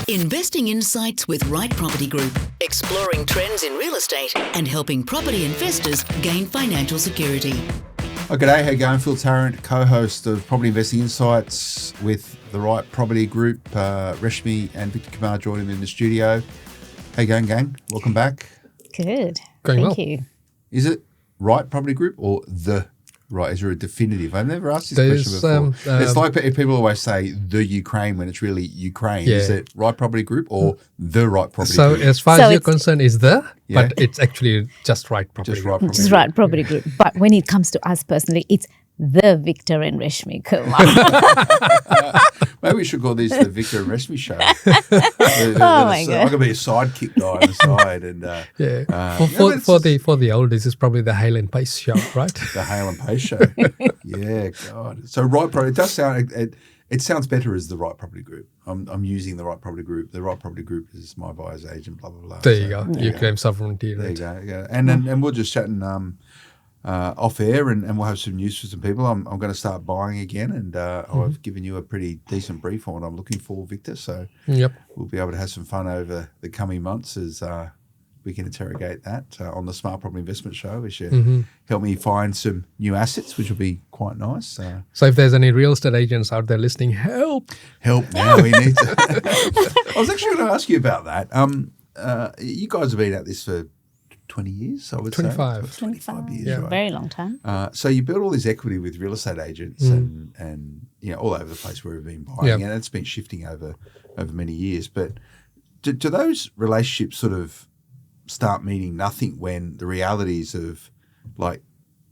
Investing Insights with Right Property Group, exploring trends in real estate and helping property investors gain financial security. Oh, g'day, how you going? Phil Tarrant, co-host of Property Investing Insights with the Right Property Group. Reshmi and Phil Kumar joining me in the studio. How you going, gang? Welcome back. Good. Going Thank well. you. Is it Right Property Group or the Right? Is there a definitive? I've never asked this question before. It's like if people always say the Ukraine when it's really Ukraine. Yeah. Is it Right Property Group or the Right Property So Group? as far So as you're it's- concerned, is the, Yeah. but it's actually just Right Property. Just Right Group. Property Just Group. Right Property Group. But when it comes to us personally, it's the Victor and Reshmi Kumar. Maybe we should call this the Victor and Reshmi show. my God. I'm going to be a sidekick guy on the side. And Yeah. but it's For the oldies, it's probably the Hale and Pace show, right? the Hale and Pace show. Yeah, God. So Right Property, it does sound, it sounds better as the Right Property Group. I'm using the Right Property Group. The Right Property Group is my buyer's agent, blah, blah, blah. There So, you go. there You claim sovereignty. There you Right? go. Yeah. And we're just chatting off air and we'll have some news for some people. I'm going to start buying again and I've given you a pretty decent brief on what I'm looking for, Victor. So Yep. we'll be able to have some fun over the coming months as we can interrogate that on the Smart Property Investment Show as you help me find some new assets, which will be quite nice. So if there's any real estate agents out there listening, help. Help now, we need to. I was actually going to ask you about that. You guys have been at this for 20 years, I would 25. say. 25 years, Yeah. right? Very long time. So you build all this equity with real estate agents and you know all over the place where we've been buying, Yep. and it's been shifting over many years. But do those relationships sort of start meaning nothing when the realities of like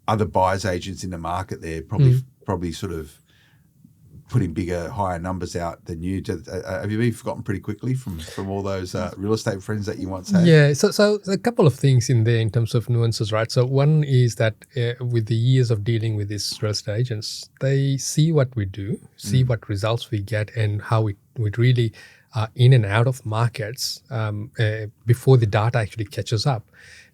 other buyers agents in the market there probably sort of putting bigger, higher numbers out than you? Have you been forgotten pretty quickly from all those real estate friends that you once had? Yeah, so a couple of things in there in terms of nuances, right? So one is that with the years of dealing with these real estate agents, they see what we do, see what results we get and how we really are in and out of markets before the data actually catches up.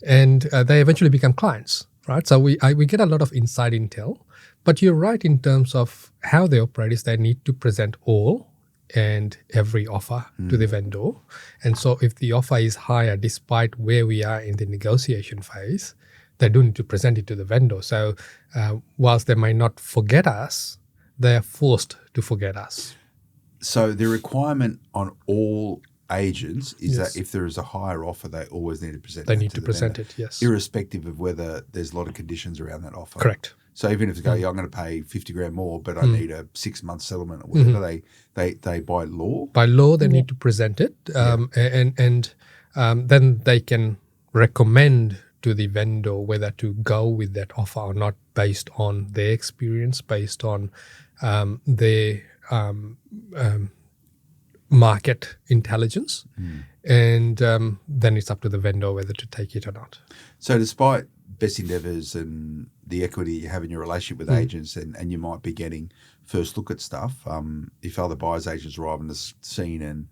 And they eventually become clients, right? So we get a lot of inside intel. But you're right in terms of how they operate is they need to present all and every offer to the vendor. And so if the offer is higher despite where we are in the negotiation phase, they do need to present it to the vendor. So whilst they might not forget us, they are forced to forget us. So the requirement on all agents is Yes. that if there is a higher offer, they always need to present They that need to to the present vendor, it, yes. irrespective of whether there's a lot of conditions around that offer. Correct. So even if they go, yeah, I'm going to pay 50 grand more, but I need a 6-month settlement or whatever, they by law. By law, they need to present it, and then they can recommend to the vendor whether to go with that offer or not based on their experience, based on their market intelligence, and then it's up to the vendor whether to take it or not. So despite best endeavours and the equity you have in your relationship with agents and you might be getting first look at stuff, if other buyers agents arrive on the scene and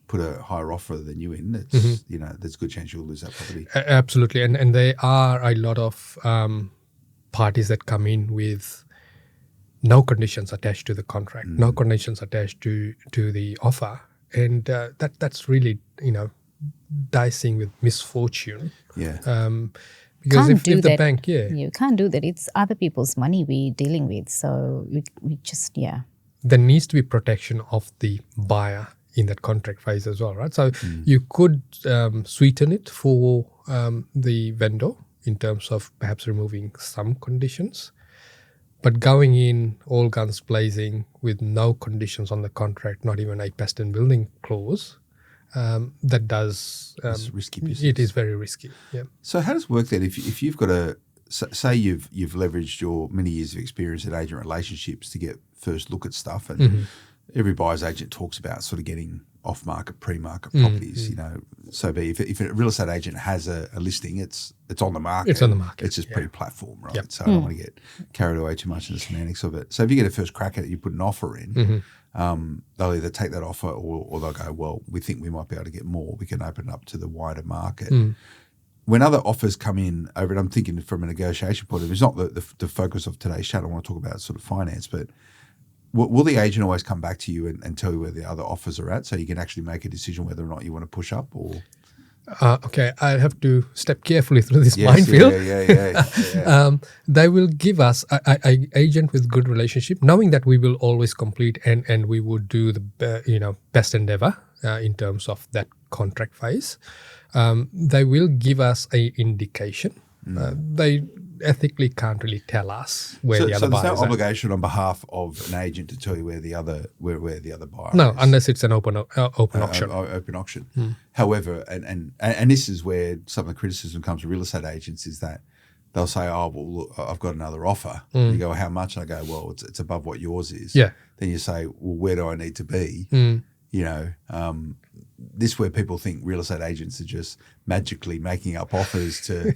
put a higher offer than you in, it's you know, there's a good chance you'll lose that property. Absolutely, and there are a lot of parties that come in with no conditions attached to the contract, no conditions attached to the offer, and that's really dicing with misfortune. Yeah. Because Can't if do the that. bank, You can't do that. It's other people's money we're dealing with. So we just, there needs to be protection of the buyer in that contract phase as well, right? So you could sweeten it for the vendor in terms of perhaps removing some conditions, but going in all guns blazing with no conditions on the contract, not even a pest and building clause, that does It's risky business. it is very risky. Yeah. So how does it work then? If you've got a say you've leveraged your many years of experience in agent relationships to get first look at stuff, and every buyer's agent talks about sort of getting off market, pre-market properties. You know, so if a real estate agent has a listing, it's on the market. It's on the market, It's just pre-platform, right? Yep. So I don't want to get carried away too much in the semantics of it. So if you get a first crack at it, you put an offer in. They'll either take that offer or they'll go, well, we think we might be able to get more. We can open it up to the wider market. When other offers come in over it, I'm thinking from a negotiation point of view, it's not the focus of today's chat. I want to talk about sort of finance, but will the agent always come back to you and tell you where the other offers are at, so you can actually make a decision whether or not you want to push up? Or Okay, I have to step carefully through this yes, minefield. yeah. They will give us a agent with good relationship, knowing that we will always complete and we would do the best endeavor in terms of that contract phase. They will give us a indication. They ethically can't really tell us where the other so buyer there's is no at. obligation on behalf of an agent to tell you where the other buyer No, is. unless it's an open auction. Open auction. However, and this is where some of the criticism comes from real estate agents, is that they'll say, "Oh, well, look, I've got another offer." You go, "How much?" And I go, "Well, it's above what yours is." Yeah. Then you say, "Well, where do I need to be?" This where people think real estate agents are just magically making up offers to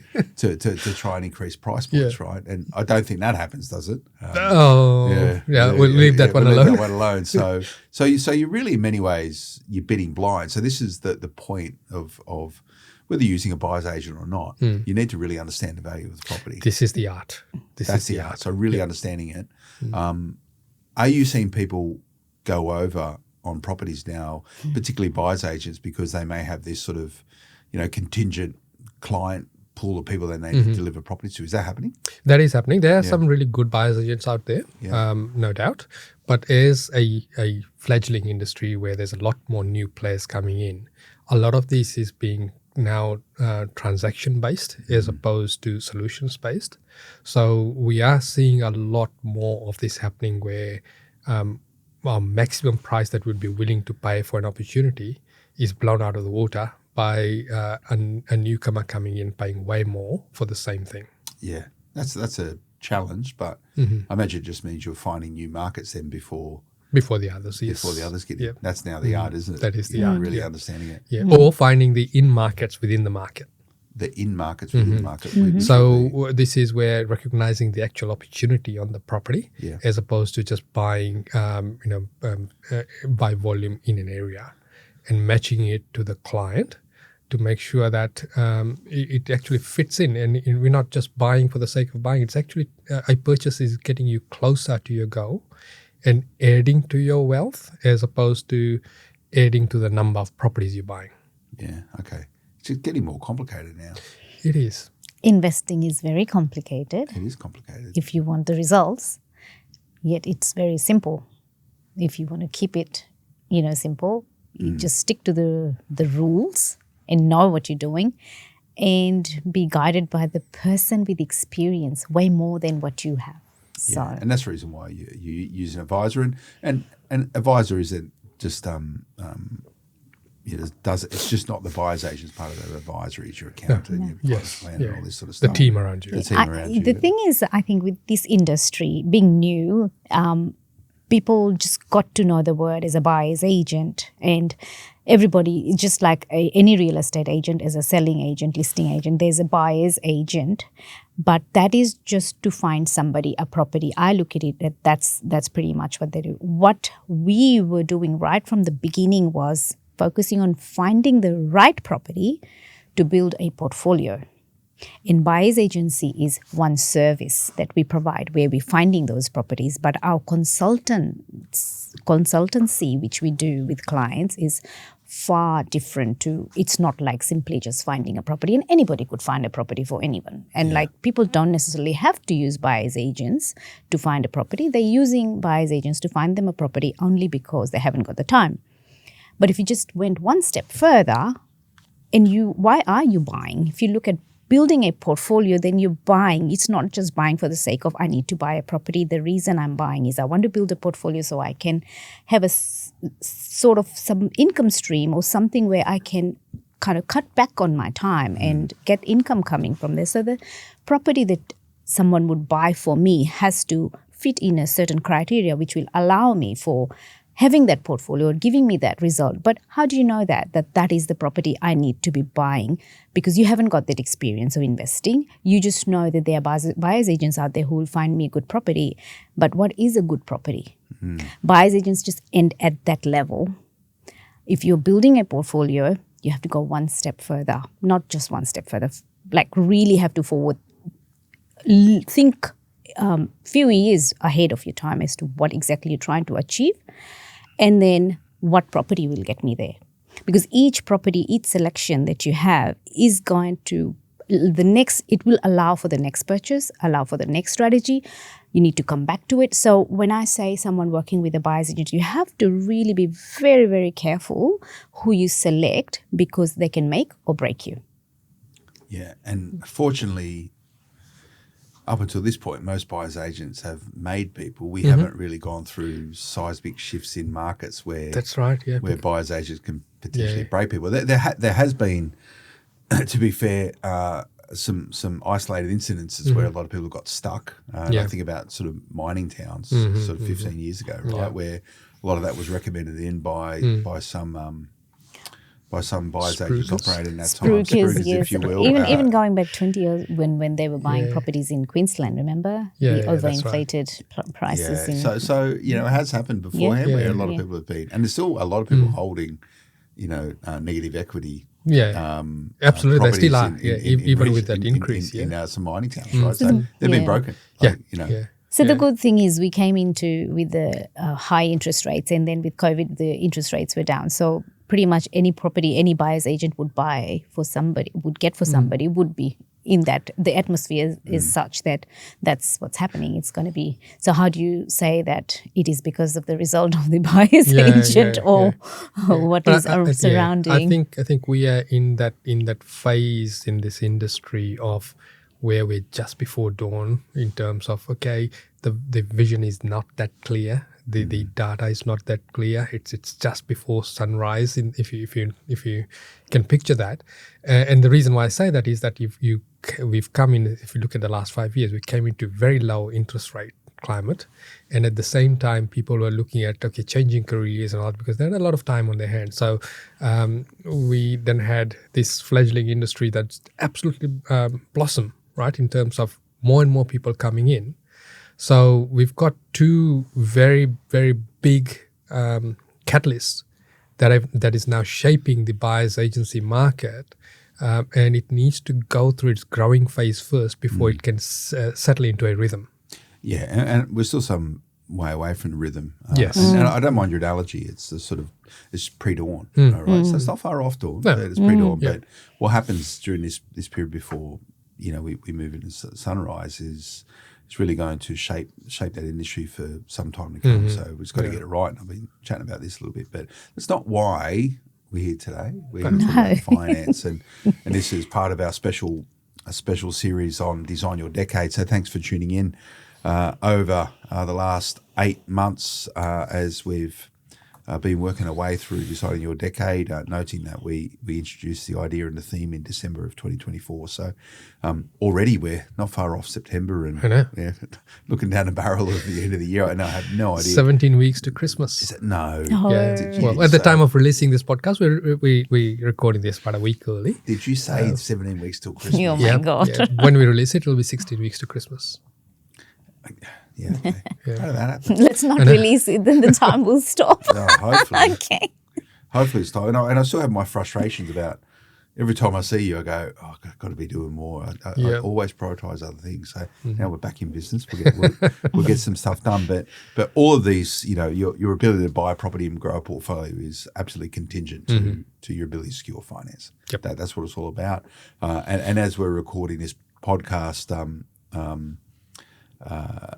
try and increase price points, right? And I don't think that happens, does it? We'll leave that one we'll alone. Leave that one alone. So you really, in many ways, you're bidding blind. So this is the point of whether you're using a buyer's agent or not. You need to really understand the value of the property. This is the art. That's the art. So really understanding it. Are you seeing people go over on properties now, particularly buyer's agents, because they may have this sort of, contingent client pool of people that they need to deliver properties to? Is that happening? That is happening. There are some really good buyer's agents out there, no doubt. But as a fledgling industry where there's a lot more new players coming in, a lot of this is being now transaction based as opposed to solutions based. So we are seeing a lot more of this happening where our maximum price that we'd be willing to pay for an opportunity is blown out of the water by a newcomer coming in paying way more for the same thing. Yeah, that's a challenge, but I imagine it just means you're finding new markets then before the others. Yes. Before the others get in. Yep. That's now the art, isn't it? That is the art. Really understanding it. Yeah, or finding the in markets within the market. The in markets within the market. So this is where recognizing the actual opportunity on the property, as opposed to just buying, by volume in an area, and matching it to the client to make sure that it actually fits in. And we're not just buying for the sake of buying. It's actually a purchase is getting you closer to your goal and adding to your wealth, as opposed to adding to the number of properties you're buying. Yeah. Okay. It's getting more complicated now. It is. Investing is very complicated. It is complicated. If you want the results, yet it's very simple. If you want to keep it, simple, you just stick to the rules and know what you're doing, and be guided by the person with experience way more than what you have. So, and that's the reason why you use an advisor, and an advisor isn't just it's just not the buyer's agent's part of the advisory. It's your accountant, your plan, and all this sort of stuff. The team around you. The thing is, I think with this industry being new, people just got to know the word as a buyer's agent, and everybody, just like any real estate agent, as a selling agent, listing agent, there's a buyer's agent, but that is just to find somebody a property. I look at it that's pretty much what they do. What we were doing right from the beginning was focusing on finding the right property to build a portfolio. And buyer's agency is one service that we provide where we're finding those properties, but our consultancy, which we do with clients, is far different to, it's not like simply just finding a property, and anybody could find a property for anyone. And like, people don't necessarily have to use buyer's agents to find a property. They're using buyer's agents to find them a property only because they haven't got the time. But if you just went one step further, and why are you buying? If you look at building a portfolio, then you're buying. It's not just buying for the sake of, I need to buy a property. The reason I'm buying is I want to build a portfolio so I can have a sort of some income stream, or something where I can kind of cut back on my time and get income coming from there. So the property that someone would buy for me has to fit in a certain criteria, which will allow me for having that portfolio, giving me that result. But how do you know that is the property I need to be buying? Because you haven't got that experience of investing. You just know that there are buyer's agents out there who will find me a good property. But what is a good property? Buyer's agents just end at that level. If you're building a portfolio, you have to go one step further, not just one step further, like really have to think few years ahead of your time as to what exactly you're trying to achieve, and then what property will get me there. Because each property, each selection that you have is going to it will allow for the next purchase, allow for the next strategy. You need to come back to it. So when I say someone working with a buyer's agent, you have to really be very, very careful who you select, because they can make or break you. Yeah, and fortunately, up until this point, most buyer's agents have made people. We haven't really gone through seismic shifts in markets where that's right. Yeah, where buyer's agents can potentially break people. There has been, to be fair, some isolated incidences where a lot of people got stuck. I think about sort of mining towns, sort of 15 years ago, right, where a lot of that was recommended in by some buyers agents operating that time, spruikers, yes. if you will. Even going back 20 years when they were buying properties in Queensland, remember? The overinflated prices. Yeah. So it has happened beforehand where a lot of people have been, and there's still a lot of people holding, negative equity. Yeah, absolutely. They still are. Even with that increase. In some mining towns, right? So they've been broken. So the good thing is we came into with the high interest rates, and then with COVID, the interest rates were down. So pretty much any property, any buyer's agent would get for somebody would be in that. The atmosphere is such that that's what's happening. It's going to be. So how do you say that it is because of the result of the buyer's agent or what is surrounding? I think we are in that phase in this industry of where we're just before dawn in terms of, the vision is not that clear. The data is not that clear. It's just before sunrise. If you can picture that, and the reason why I say that is that we've come in. If you look at the last 5 years, we came into very low interest rate climate, and at the same time, people were looking at changing careers and all that because they had a lot of time on their hands. So we then had this fledgling industry that's absolutely blossomed, right, in terms of more and more people coming in. So we've got two very, very big catalysts that is now shaping the buyer's agency market, and it needs to go through its growing phase first before it can settle into a rhythm. Yeah, and we're still some way away from the rhythm. Yes. And I don't mind your analogy. It's it's pre-dawn, right? So it's not far off dawn, but it's pre-dawn. But what happens during this period before, we move into sunrise is it's really going to shape that industry for some time to come. So we've just got to get it right. And I've been chatting about this a little bit, but that's not why we're here today. We're here to talk about finance, and this is part of our special series on Design Your Decade. So thanks for tuning in over the last 8 months as we've been working our way through Designing Your Decade, noting that we introduced the idea and the theme in December of 2024. So already we're not far off September, and I know. Looking down the barrel of the end of the year. I have no idea. 17 weeks to Christmas. Is it? No. Yeah. Well, at the time of releasing this podcast, we're recording this about a week early. Did you say 17 weeks till Christmas? Oh my God. Yeah. When we release it, it'll be 16 weeks to Christmas. Yeah. Okay. How did that happen? Let's not release it, then the time will stop. No, hopefully. Okay. Hopefully it's time. And I still have my frustrations about every time I see you, I go, I've got to be doing more. I always prioritise other things. So now we're back in business. We'll get some stuff done. But all of these, your ability to buy a property and grow a portfolio is absolutely contingent to your ability to secure finance. Yep. That's what it's all about. And as we're recording this podcast,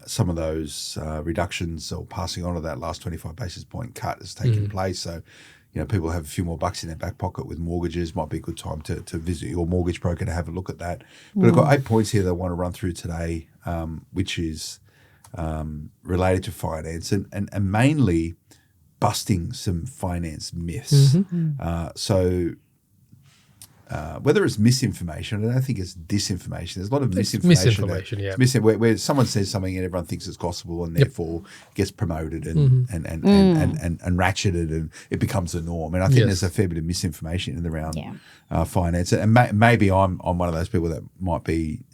some of those reductions or passing on of that last 25 basis point cut has taken place. So, people have a few more bucks in their back pocket with mortgages. Might be a good time to visit your mortgage broker to have a look at that. But I've got 8 points here that I want to run through today, which is related to finance and mainly busting some finance myths. So whether it's misinformation, I don't think it's disinformation. There's a lot of misinformation. Where someone says something and everyone thinks it's gospel and therefore gets promoted and ratcheted and it becomes a norm. And I think there's a fair bit of misinformation in and around finance. And maybe I'm one of those people that might be,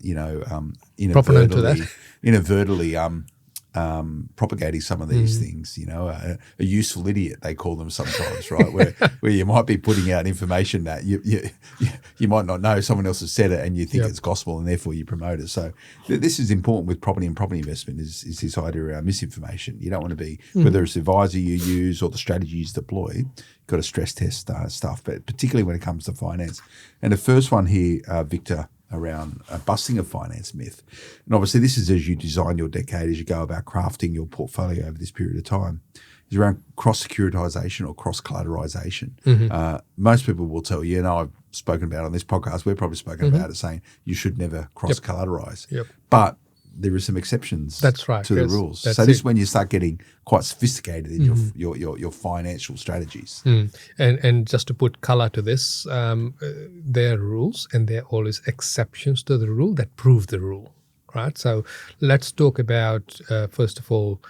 inadvertently propagating some of these things. You know, a useful idiot they call them sometimes, right? Where you might be putting out information that you might not know, someone else has said it, and you think it's gospel, and therefore you promote it. So this is important with property and property investment. Is this idea around misinformation? You don't want to be whether it's the advisor you use or the strategies deploy. You've got to stress test stuff, but particularly when it comes to finance. And the first one here, Victor, around busting a finance myth. And obviously this is as you design your decade, as you go about crafting your portfolio over this period of time, is around cross-securitization or cross-collateralization. Most people will tell you, and I've spoken about on this podcast, we've probably spoken about it, saying you should never cross-collateralize. But there are some exceptions to the rules. So this is when you start getting quite sophisticated in your financial strategies. And just to put color to this, there are rules and there are always exceptions to the rule that prove the rule, right? So let's talk about, first of all,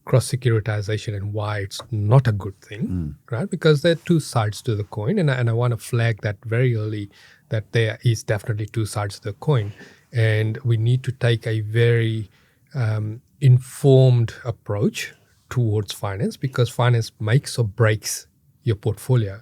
cross-securitization and why it's not a good thing, right? Because there are two sides to the coin, and I want to flag that very early, that there is definitely two sides to the coin. And we need to take a very informed approach towards finance, because finance makes or breaks your portfolio.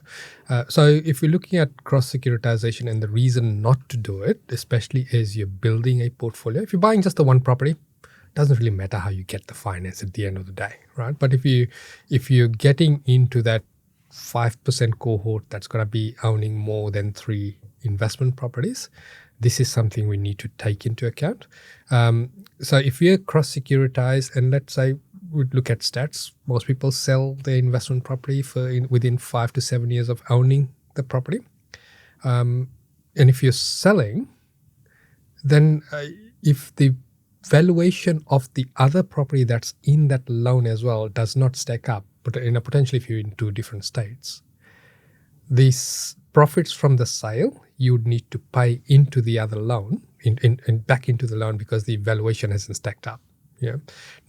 So if you're looking at cross-securitization and the reason not to do it, especially as you're building a portfolio, if you're buying just the one property, it doesn't really matter how you get the finance at the end of the day, right? But if you're getting into that 5% cohort that's going to be owning more than 3 investment properties, this is something we need to take into account. So if we're cross-securitized, and let's say we look at stats, most people sell their investment property within 5 to 7 years of owning the property. And if you're selling, then if the valuation of the other property that's in that loan as well does not stack up, but potentially if you're in 2 different states, these profits from the sale you would need to pay into the other loan, and back into the loan, because the valuation hasn't stacked up. Yeah.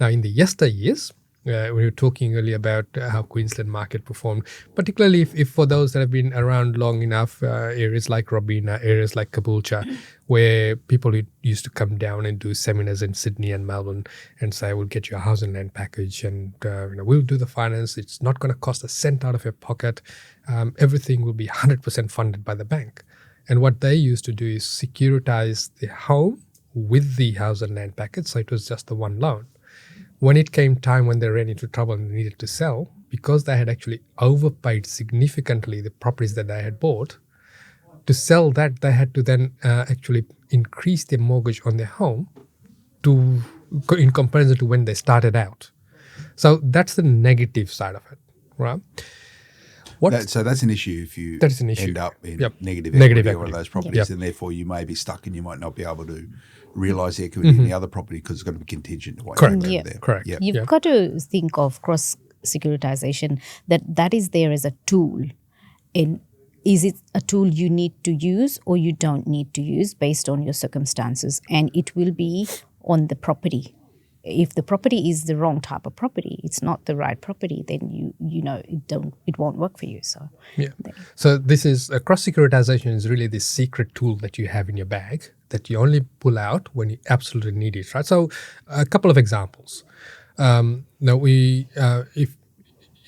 Now, in the yesteryears, we were talking earlier about how Queensland market performed, particularly if for those that have been around long enough, areas like Robina, areas like Caboolture, where people used to come down and do seminars in Sydney and Melbourne and say, we'll get you a house and land package, and we'll do the finance. It's not going to cost a cent out of your pocket. Everything will be 100% funded by the bank. And what they used to do is securitize the home with the house and land package, so it was just the one loan. When it came time when they ran into trouble and needed to sell, because they had actually overpaid significantly the properties that they had bought, to sell that they had to then actually increase their mortgage on their home in comparison to when they started out. So that's the negative side of it, right? So that's an issue if you end up in negative equity on one of those properties, and therefore you may be stuck and you might not be able to realise the equity in the other property because it's going to be contingent to what you have over there. Correct. Yep. You've got to think of cross-securitization, that is there as a tool. And is it a tool you need to use or you don't need to use based on your circumstances? And it will be on the property. If the property is the wrong type of property, it's not the right property, then it won't work for you. So this is cross-securitization is really this secret tool that you have in your bag that you only pull out when you absolutely need it, right? So a couple of examples. Now if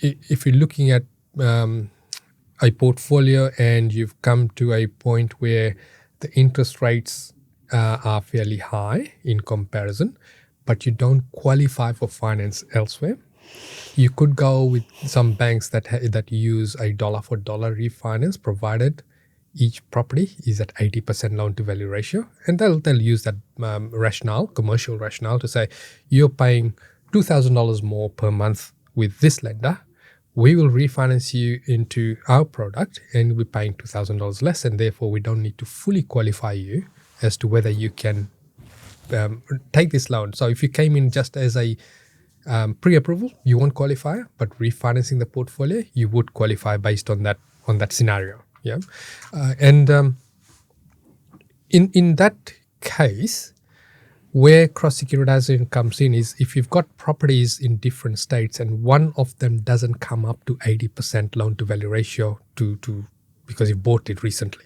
you're looking at a portfolio and you've come to a point where the interest rates are fairly high in comparison, but you don't qualify for finance elsewhere, you could go with some banks that use a dollar for dollar refinance, provided each property is at 80% loan to value ratio, and they'll use that commercial rationale to say, you're paying $2,000 more per month with this lender. We will refinance you into our product and you'll be paying $2,000 less, and therefore we don't need to fully qualify you as to whether you can take this loan. So if you came in just as a pre-approval, you won't qualify, but refinancing the portfolio, you would qualify based on that scenario. Yeah, and in that case, where cross-securitization comes in is if you've got properties in different states and one of them doesn't come up to 80% loan to value ratio to because you bought it recently,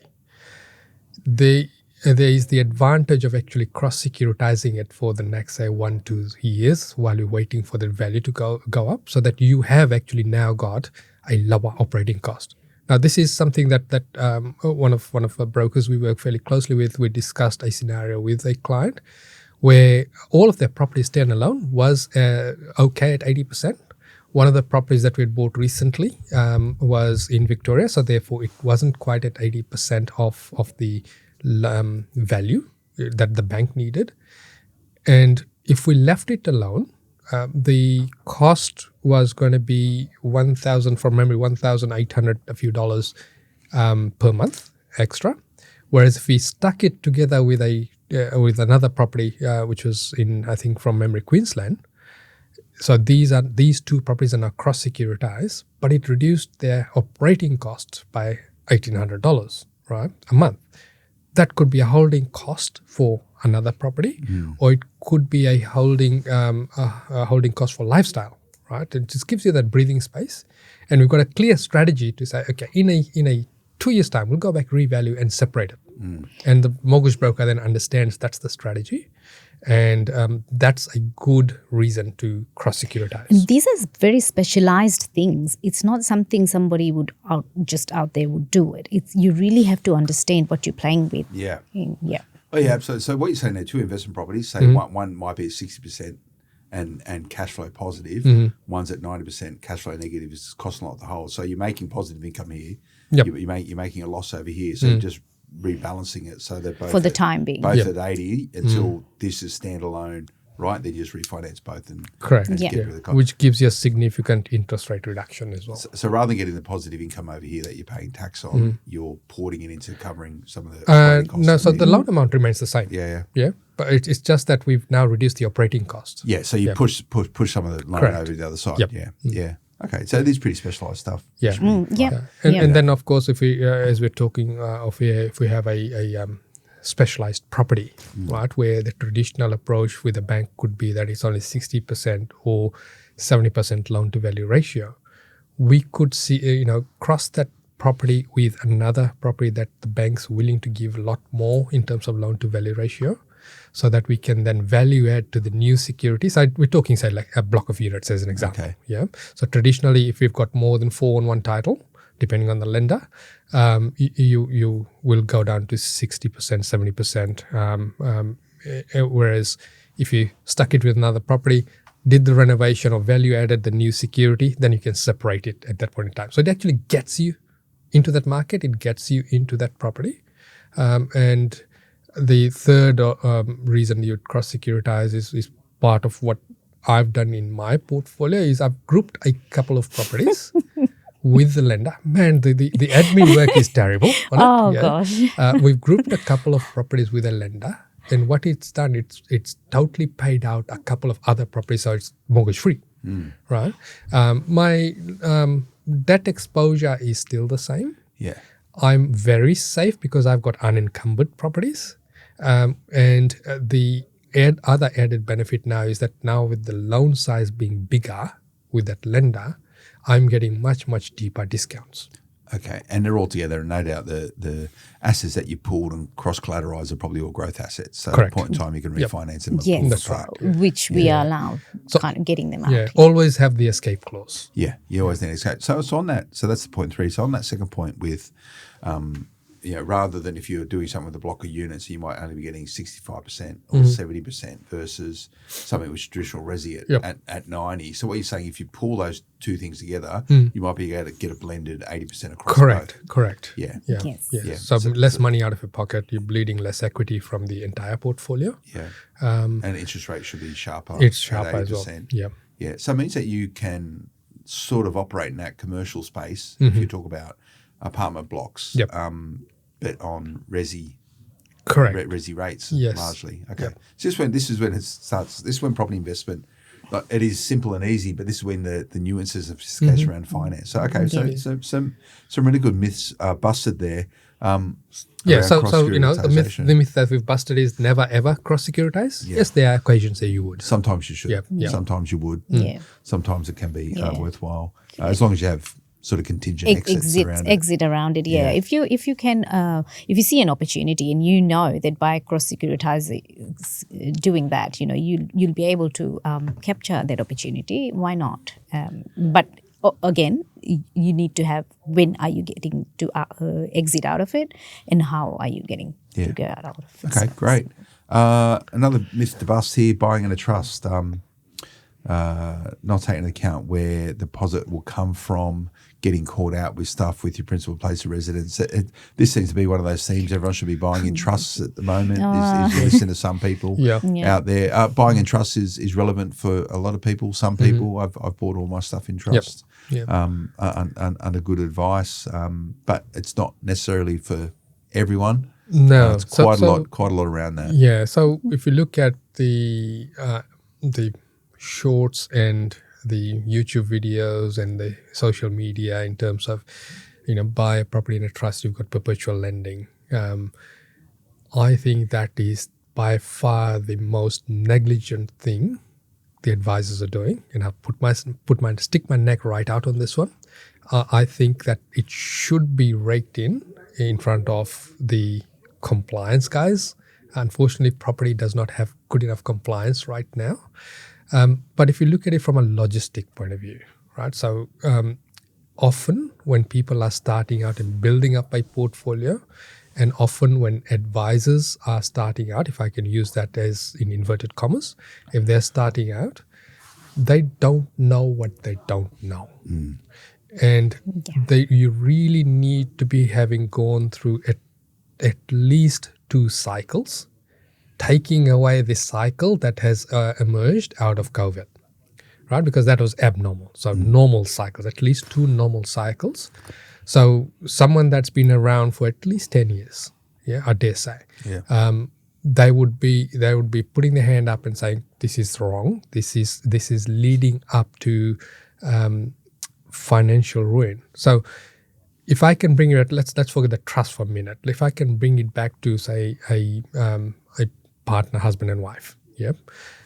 there is the advantage of actually cross-securitizing it for the next, say, 1-2 years while you're waiting for the value to go up, so that you have actually now got a lower operating cost. Now, this is something that one of the brokers we work fairly closely with, we discussed a scenario with a client where all of their property standalone was okay at 80%. One of the properties that we had bought recently was in Victoria, so therefore it wasn't quite at 80% of the value that the bank needed. And if we left it alone, the cost was going to be $1,800 a few dollars per month extra. Whereas if we stuck it together with another property, which was in, I think, from memory, Queensland. So these two properties are now cross-securitized, but it reduced their operating costs by $1,800, right, a month. That could be a holding cost for another property, or it could be a holding cost for lifestyle, right? It just gives you that breathing space, and we've got a clear strategy to say, okay, in a 2 years' time, we'll go back, revalue, and separate it. And the mortgage broker then understands that's the strategy, and that's a good reason to cross-securitize. And these are very specialized things. It's not something somebody would out there would do it. It's you really have to understand what you're playing with. Yeah. Yeah. Oh, yeah, absolutely. So what you're saying there, two investment properties, say one might be at 60% and cash flow positive. One's at 90% cash flow negative. It's costing a lot to hold. So you're making positive income here. Yep. You're making a loss over here. So you're just rebalancing it so that both For the time being. both at 80 until this is standalone, right? Then you just refinance both and Correct. and Yeah. get rid of the cost. Which gives you a significant interest rate reduction as well. So rather than getting the positive income over here that you're paying tax on, you're porting it into covering some of the operating costs. No, so the loan amount remains the same. Yeah. Yeah, but it's just that we've now reduced the operating cost. Yeah, so you push some of the loan Correct. over to the other side. Yep. Yeah. Okay, so it is pretty specialised stuff. Yeah. Yeah. And then, of course, if we, as we're talking of here, if we have a specialized property, right, where the traditional approach with a bank could be that it's only 60% or 70% loan to value ratio, we could see, cross that property with another property that the bank's willing to give a lot more in terms of loan to value ratio, so that we can then value add to the new security. So we're talking, say, like a block of units as an example. Okay. Yeah. So traditionally, if we've got more than 4 on one title, depending on the lender, you will go down to 60%, 70%. Whereas if you stuck it with another property, did the renovation or value added the new security, then you can separate it at that point in time. So it actually gets you into that market. It gets you into that property. And the third reason you'd cross-securitize is part of what I've done in my portfolio is I've grouped a couple of properties with the lender. Man, the admin work is terrible. Gosh. We've grouped a couple of properties with a lender, and what it's done, it's totally paid out a couple of other properties, so it's mortgage-free, right? My debt exposure is still the same. Yeah. I'm very safe because I've got unencumbered properties. And the other added benefit now is that now with the loan size being bigger with that lender, I'm getting much, much deeper discounts. Okay, and they're all together, and no doubt the assets that you pulled and cross-collateralised are probably all growth assets. So Correct. at a point in time, you can refinance them. Yes, That's right. which we are allowed, kind of getting them out. Yeah, always have the escape clause. Yeah, you always need escape. So on that, so that's the point 3. So on that second point with, rather than if you're doing something with a block of units, you might only be getting 65% or 70% versus something with traditional resi at 90. So what you're saying, if you pull those two things together, you might be able to get a blended 80% across both. Correct. Yeah. Yes. Yeah. So less money out of your pocket, you're bleeding less equity from the entire portfolio. Yeah. And interest rate should be sharper. It's sharper at as well. 80%. Yeah. Yeah. So it means that you can sort of operate in that commercial space if you talk about apartment blocks, Yep. but on resi, Correct. resi rates Yes. largely. Okay. Yep. So this is when it starts. This is when property investment, like, it is simple and easy, but this is when the nuances of sophistication around finance. So so some really good myths busted there. Yeah, around so cross-securitisation. the myth that we've busted is never ever cross-securitize. Yeah. Yes, there are occasions that you would. Sometimes you should. Yep. Sometimes you would. Yeah. Sometimes it can be Yeah. worthwhile as long as you have sort of contingent exit around it. Yeah. If you can if you see an opportunity and you know that by cross securitizing doing that, you'll be able to capture that opportunity. Why not? But again, you need to have when are you getting to exit out of it, and how are you getting to get out of it. Okay, great. Another myth to bust here: buying in a trust. Not taking into account where deposit will come from, getting caught out with stuff with your principal place of residence. This seems to be one of those themes everyone should be buying in trusts at the moment. Is you listen to some people out there. Buying in trusts is relevant for a lot of people. Some people, I've bought all my stuff in trust under good advice, but it's not necessarily for everyone. No, it's quite a lot around that. Yeah. So if you look at the shorts and the YouTube videos and the social media in terms of, buy a property in a trust, you've got perpetual lending. I think that is by far the most negligent thing the advisors are doing. And I'll stick my neck right out on this one. I think that it should be raked in front of the compliance guys. Unfortunately, property does not have good enough compliance right now. But if you look at it from a logistic point of view, right? So often when people are starting out and building up a portfolio, and often when advisors are starting out, if I can use that as in inverted commas, if they're starting out, they don't know what they don't know. And you really need to be having gone through at least 2 cycles, taking away the cycle that has emerged out of COVID, right? Because that was abnormal. So normal cycles, at least 2 normal cycles. So someone that's been around for at least 10 years, I dare say, they would be putting their hand up and saying, this is wrong. This is leading up to financial ruin. So if I can bring it, let's forget the trust for a minute. If I can bring it back to say a partner, husband and wife,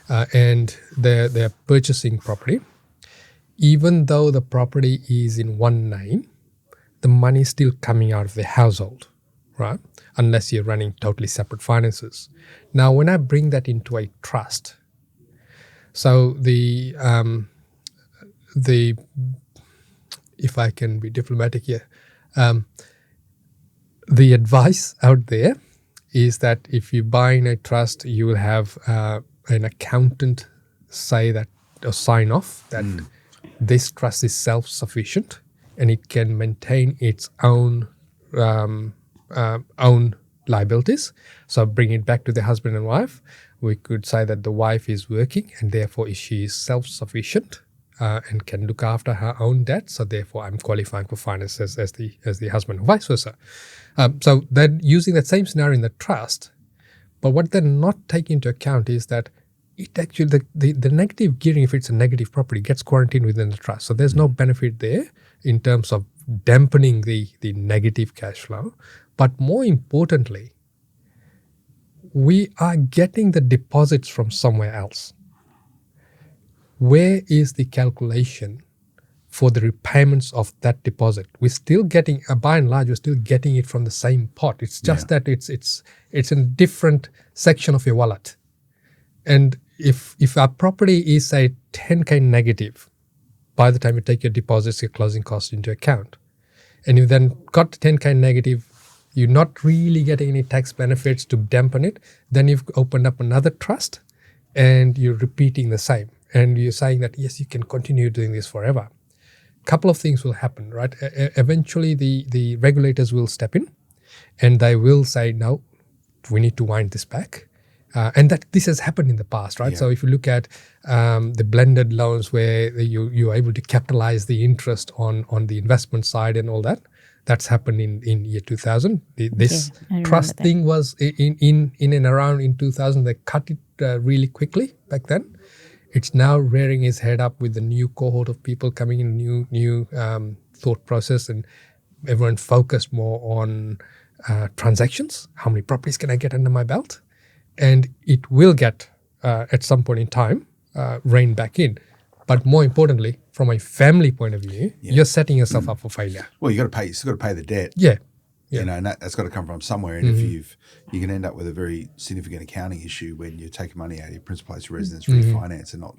and they're purchasing property, even though the property is in one name, the money is still coming out of the household, right? Unless you're running totally separate finances. Now, when I bring that into a trust, so the if I can be diplomatic here, the advice out there is that if you buy in a trust, you will have an accountant say that or sign off that this trust is self-sufficient and it can maintain its own liabilities. So bring it back to the husband and wife. We could say that the wife is working and therefore she is self-sufficient and can look after her own debt. So therefore I'm qualifying for finances as the husband, or vice versa. So they're using that same scenario in the trust, but what they're not taking into account is that it actually the negative gearing, if it's a negative property, gets quarantined within the trust. So there's no benefit there in terms of dampening the negative cash flow. But more importantly, we are getting the deposits from somewhere else. Where is the calculation for the repayments of that deposit? We're still getting, by and large, we're still getting it from the same pot. It's just that it's in a different section of your wallet. And if our property is, say, 10K negative, by the time you take your deposits, your closing costs into account, and you then got 10K negative, you're not really getting any tax benefits to dampen it, then you've opened up another trust and you're repeating the same. And you're saying that, yes, you can continue doing this forever. Couple of things will happen, right? Eventually, the regulators will step in and they will say, no, we need to wind this back. And that this has happened in the past, right? Yeah. So if you look at the blended loans where you're able to capitalize the interest on the investment side and all that, that's happened in year 2000. This trust thing was in and around in 2000. They cut it really quickly back then. It's now rearing its head up with the new cohort of people coming in, new thought process, and everyone focused more on transactions. How many properties can I get under my belt? And it will get, at some point in time, rein back in. But more importantly, from a family point of view, you're setting yourself up for failure. Well, you still got to pay the debt. Yeah. You know, and that's got to come from somewhere. And if you can end up with a very significant accounting issue when you're taking money out of your principal place of residence, refinance, and not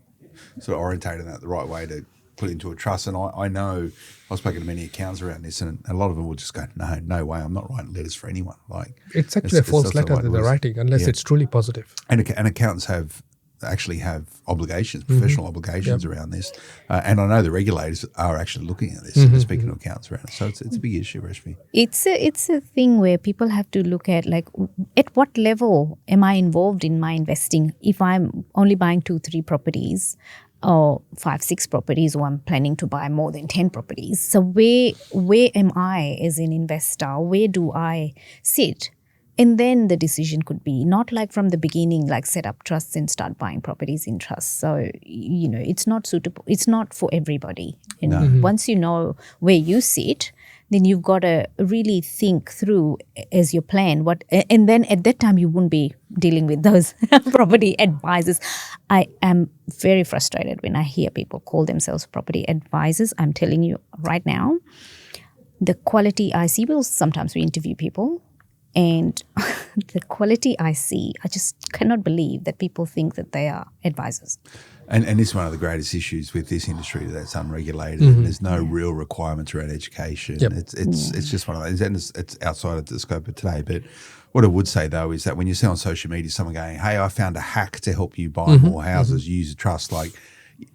sort of orientating that the right way to put into a trust. And I know I've spoken to many accountants around this, and a lot of them will just go, no way, I'm not writing letters for anyone. Like it's actually a false letter that they're writing unless it's truly positive. And accountants actually have obligations, professional obligations around this. And I know the regulators are actually looking at this and speaking to accountants around it. So it's a big issue, Reshmi. It's a thing where people have to look at, like, at what level am I involved in my investing? If I'm only buying 2-3 properties or 5-6 properties, or I'm planning to buy more than 10 properties. So where am I as an investor? Where do I sit? And then the decision could be not like from the beginning, like set up trusts and start buying properties in trusts. So, you know, it's not suitable. It's not for everybody. And once you know where you sit, then you've got to really think through as your plan and then at that time you wouldn't be dealing with those property advisors. I am very frustrated when I hear people call themselves property advisors. I'm telling you right now, the quality I see, sometimes we interview people, and the quality I see, I just cannot believe that people think that they are advisors. And this is one of the greatest issues with this industry, that's unregulated and there's no real requirements around education. It's just one of those, and it's outside of the scope of today. But what I would say though is that when you see on social media someone going, hey, I found a hack to help you buy more houses, use a trust, like,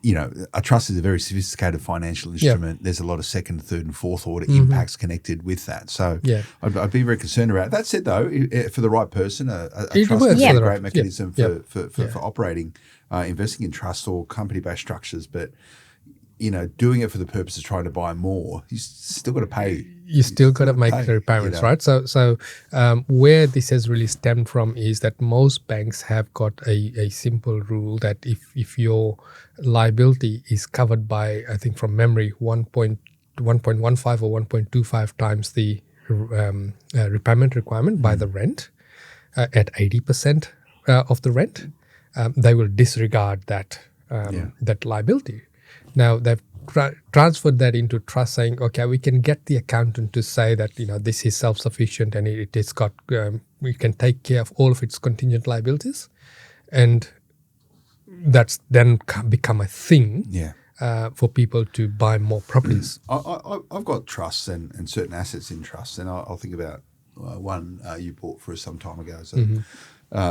you know, a trust is a very sophisticated financial instrument. There's a lot of second, third and fourth order impacts connected with that. So I'd be very concerned about it. That said though, for the right person, a trust is a great mechanism for operating, investing in trusts or company-based structures. But, you know, doing it for the purpose of trying to buy more, you still got to pay. You still got to make the repayments, right? So where this has really stemmed from is that most banks have got a simple rule that if your liability is covered by, I think from memory, 1.15 or 1.25 times the repayment requirement by the rent at 80% of the rent, they will disregard that liability. Now they've transferred that into trust, saying, okay, we can get the accountant to say that, you know, this is self-sufficient and it has got, we can take care of all of its contingent liabilities, and that's then become a thing for people to buy more properties. I've got trusts and certain assets in trusts, and I'll think about one you bought for us some time ago. So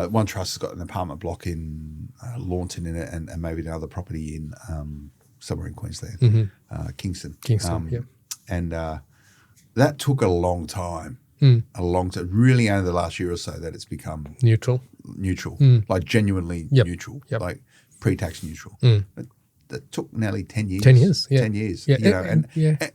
one trust has got an apartment block in Launton in it, and maybe another property in somewhere in Queensland, Kingston. And that took a long time, really only the last year or so that it's become neutral, like genuinely neutral, like pre-tax neutral. That took nearly 10 years. 10 years, 10 years. You know,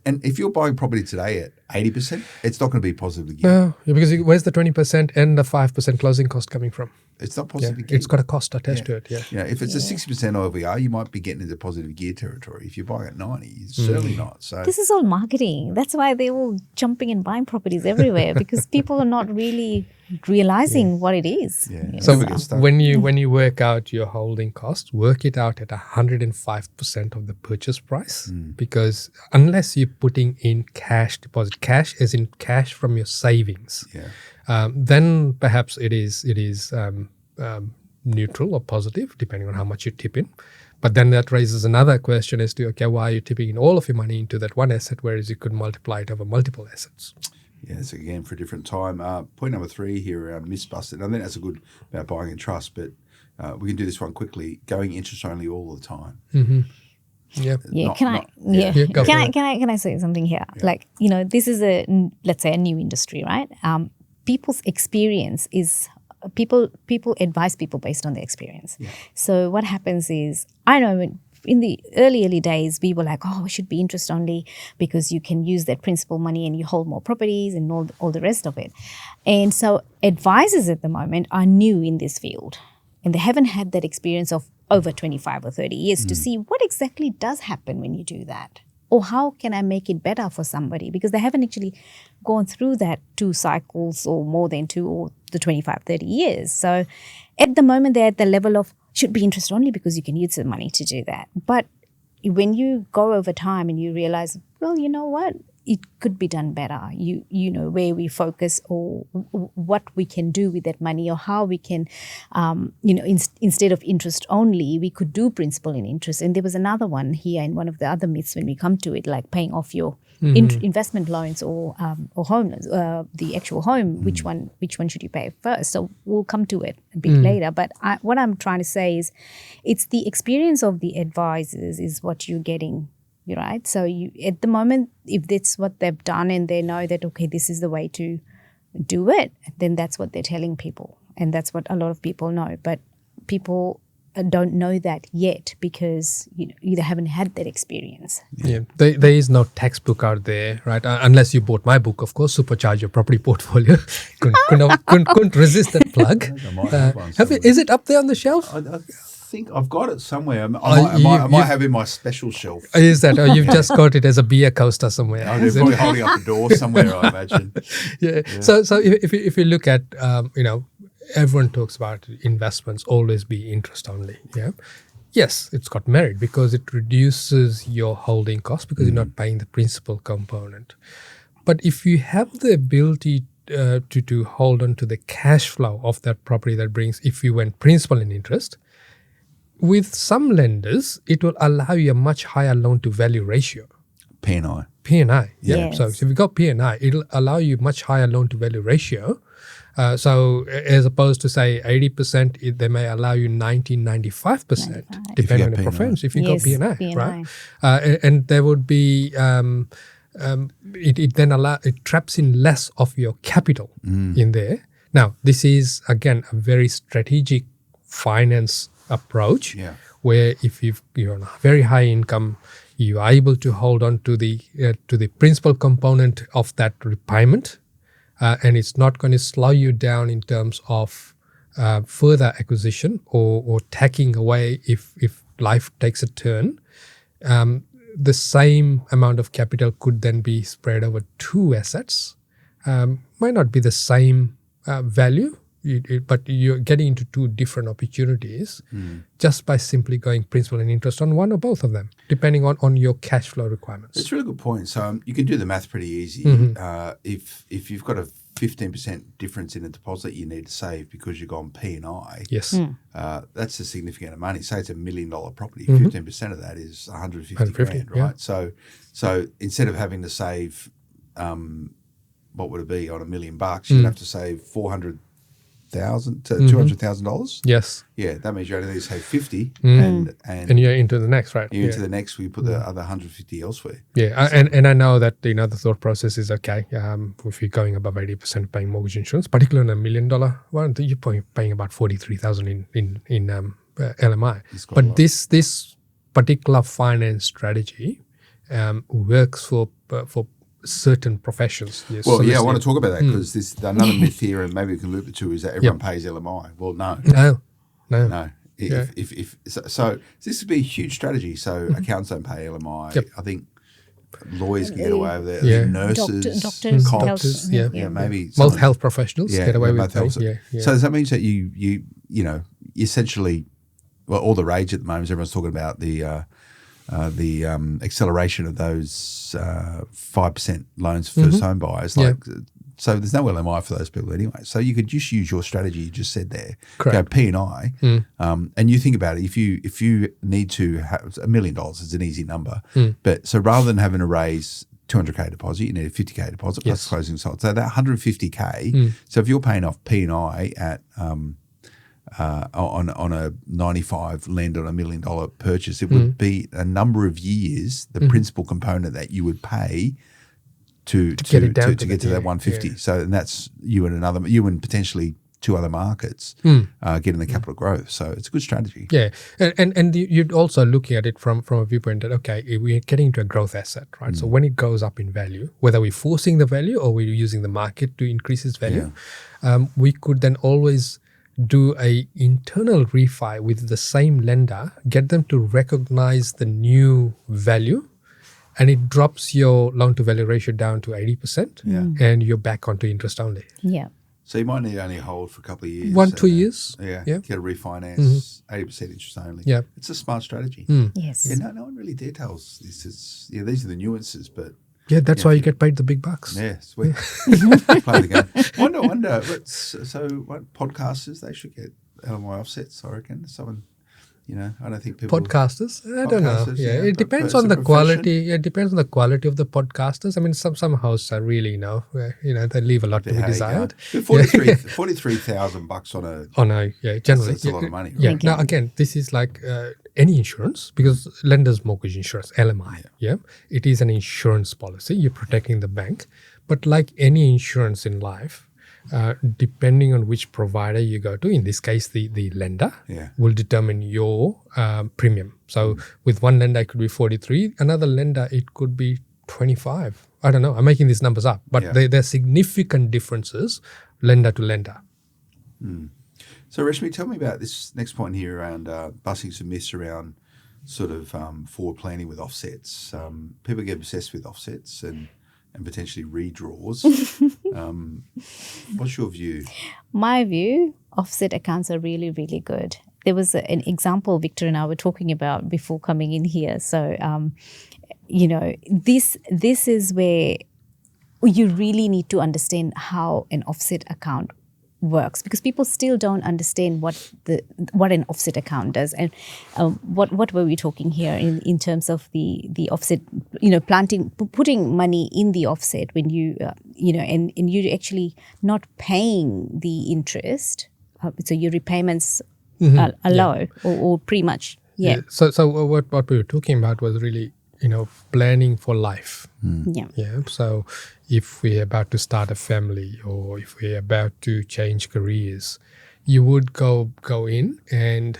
and if you're buying property today at 80%, it's not going to be positively geared. No, because where's the 20% and the 5% closing cost coming from? It's not positively geared. It's got a cost attached to it, You know, if it's a 60% OVR, you might be getting into positive gear territory. If you're buying at 90, it's certainly not. So this is all marketing. That's why they're all jumping and buying properties everywhere, because people are not really realizing what it is. So when you work out your holding cost, work it out at 105% of the purchase price, because unless you're putting in cash deposit, cash as in cash from your savings, then perhaps it is neutral or positive depending on how much you tip in. But then that raises another question as to, okay, why are you tipping in all of your money into that one asset, whereas you could multiply it over multiple assets? Yeah, so again, for a different time. Point number 3 here around myths busted. I think that's a good about buying in trust, but we can do this one quickly. Going interest only all the time. Can I say something here? Like, you know, this is let's say a new industry, right? People's experience is people advise people based on their experience. So what happens is, I know in the early days, we were like, oh, it should be interest only because you can use that principal money and you hold more properties and all the rest of it. And so advisors at the moment are new in this field, and they haven't had that experience of over 25 or 30 years to see what exactly does happen when you do that. Or how can I make it better for somebody? Because they haven't actually gone through that 2 cycles or more than 2 or the 25, 30 years. So at the moment, they're at the level of should be interest only because you can use the money to do that. But when you go over time and you realize, well, you know what? It could be done better. You know, where we focus or what we can do with that money, or how we can, you know, instead of interest only, we could do principal and interest. And there was another one here in one of the other myths when we come to it, like paying off your investment loans or home loans, the actual home. Which one should you pay first? So we'll come to it a bit later. But what I'm trying to say is, it's the experience of the advisors is what you're getting. You're right. So you, at the moment, if that's what they've done and they know that, okay, this is the way to do it, then that's what they're telling people. And that's what a lot of people know. But people don't know that yet because you haven't had that experience. Yeah, there is no textbook out there, right? Unless you bought my book, of course, Supercharge Your Property Portfolio. couldn't resist that plug. Is it up there on the shelf? I think I've got it somewhere. I might have it in my special shelf. Is that? Or you've just got it as a beer coaster somewhere? Oh, they're probably holding up the door somewhere, I imagine. Yeah. So if you look at, everyone talks about investments always be interest only. Yeah. Yes, it's got merit because it reduces your holding cost because you're not paying the principal component. But if you have the ability to hold on to the cash flow of that property that brings, if you went principal and interest, with some lenders, it will allow you a much higher loan to value ratio. P&I. Yeah. Yes. So if you got P&I, it'll allow you much higher loan to value ratio. So as opposed to say 80%, they may allow you 95%, depending on the preference if you got P&I, right? And there would be, it traps in less of your capital in there. Now, this is, again, a very strategic finance approach where if you're on a very high income, you are able to hold on to the principal component of that repayment, and it's not going to slow you down in terms of further acquisition or tacking away if life takes a turn. The same amount of capital could then be spread over two assets. Might not be the same value, but you're getting into two different opportunities just by simply going principal and interest on one or both of them, depending on your cash flow requirements. It's a really good point. So you can do the math pretty easy. If you've got a 15% difference in a deposit you need to save because you've gone P&I, yes, that's a significant amount of money. Say it's $1 million property, 15% of that is 150 grand, right? Yeah. So instead of having to save, what would it be on $1 million bucks, you'd have to save $400,000 to $200,000. Yes. Yeah, that means you only need to save 50, and you're into the next, right? You're into the next. We put the other 150 elsewhere. Yeah, and I know that the thought process is okay. If you're going above 80% paying mortgage insurance, particularly on $1 million one, you're paying about $43,000 in LMI. But this particular finance strategy works for certain professions. Yes. Well, I want to talk about that because this another myth here, and maybe we can loop it to, is that everyone pays LMI. Well, no. So this would be a huge strategy. So accountants don't pay LMI. I think lawyers can get away with it. Yeah. Nurses, doctors, maybe most health professionals get away with it. So does that mean that you essentially, well, all the rage at the moment is everyone's talking about the acceleration of those 5% loans for first home buyers. So there's no LMI for those people anyway. So you could just use your strategy you just said there. Correct. Go P&I, and you think about it. If you need to have $1 million, it's an easy number. But so rather than having to raise $200K deposit, you need a $50K deposit plus closing sold. So that $150K. So if you're paying off P&I at on a 95 land on $1 million purchase, it would be a number of years the principal component that you would pay to get to that 150. So and that's you and potentially two other markets getting the capital growth. So it's a good strategy. Yeah, and you'd also looking at it from a viewpoint that we're getting into a growth asset, right? So when it goes up in value, whether we're forcing the value or we're using the market to increase its value, we could then always do a internal refi with the same lender, get them to recognize the new value, and it drops your loan to value ratio down to 80%, and you're back onto interest only. Yeah. So you might need only hold for a couple of years. 1-2 years. Yeah. Yeah. Get a refinance, 80% interest only. Yeah. It's a smart strategy. Yes. Yeah, no one really details this. These are the nuances, but Yeah, that's why you get paid the big bucks. yeah, sweet. Play the game. Wonder. So what podcasters, they should get LMI offsets, I reckon. Someone, I don't think people... Podcasters, I don't know. Podcasters, Yeah, yeah, it but depends it's on a the quality. profession. Yeah, it depends on the quality of the podcasters. I mean, some hosts are really, they leave a lot to be desired. But $43,000 on a... Generally, That's a lot of money, right? Yeah. Now again, this is like any insurance, because lender's mortgage insurance, LMI. Yeah, it is an insurance policy. You're protecting the bank, but like any insurance in life, depending on which provider you go to, in this case, the lender will determine your premium. So with one lender, it could be 43. Another lender, it could be 25. I don't know. I'm making these numbers up, but there are significant differences lender to lender. So, Reshmi, tell me about this next point here around busting some myths around sort of forward planning with offsets. People get obsessed with offsets and potentially redraws. What's your view? My view, offset accounts are really, really good. There was an example Victor and I were talking about before coming in here. So, this is where you really need to understand how an offset account works, because people still don't understand what an offset account does. And what were we talking here in terms of the offset, putting money in the offset when you and you're actually not paying the interest, so your repayments are low or pretty much. So what we were talking about was really planning for life. So if we're about to start a family, or if we're about to change careers, you would go in and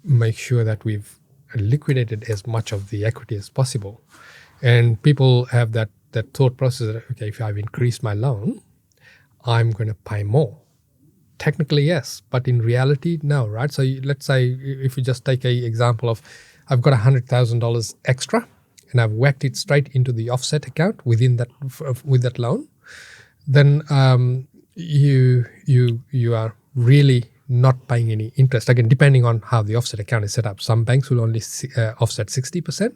make sure that we've liquidated as much of the equity as possible. And people have that thought process that, okay, if I've increased my loan, I'm going to pay more. Technically, yes, but in reality, no, right? So let's say if we just take an example of, I've got $100,000 extra, and I've whacked it straight into the offset account within that with that loan, then you are really not paying any interest. Again, depending on how the offset account is set up. Some banks will only offset 60%,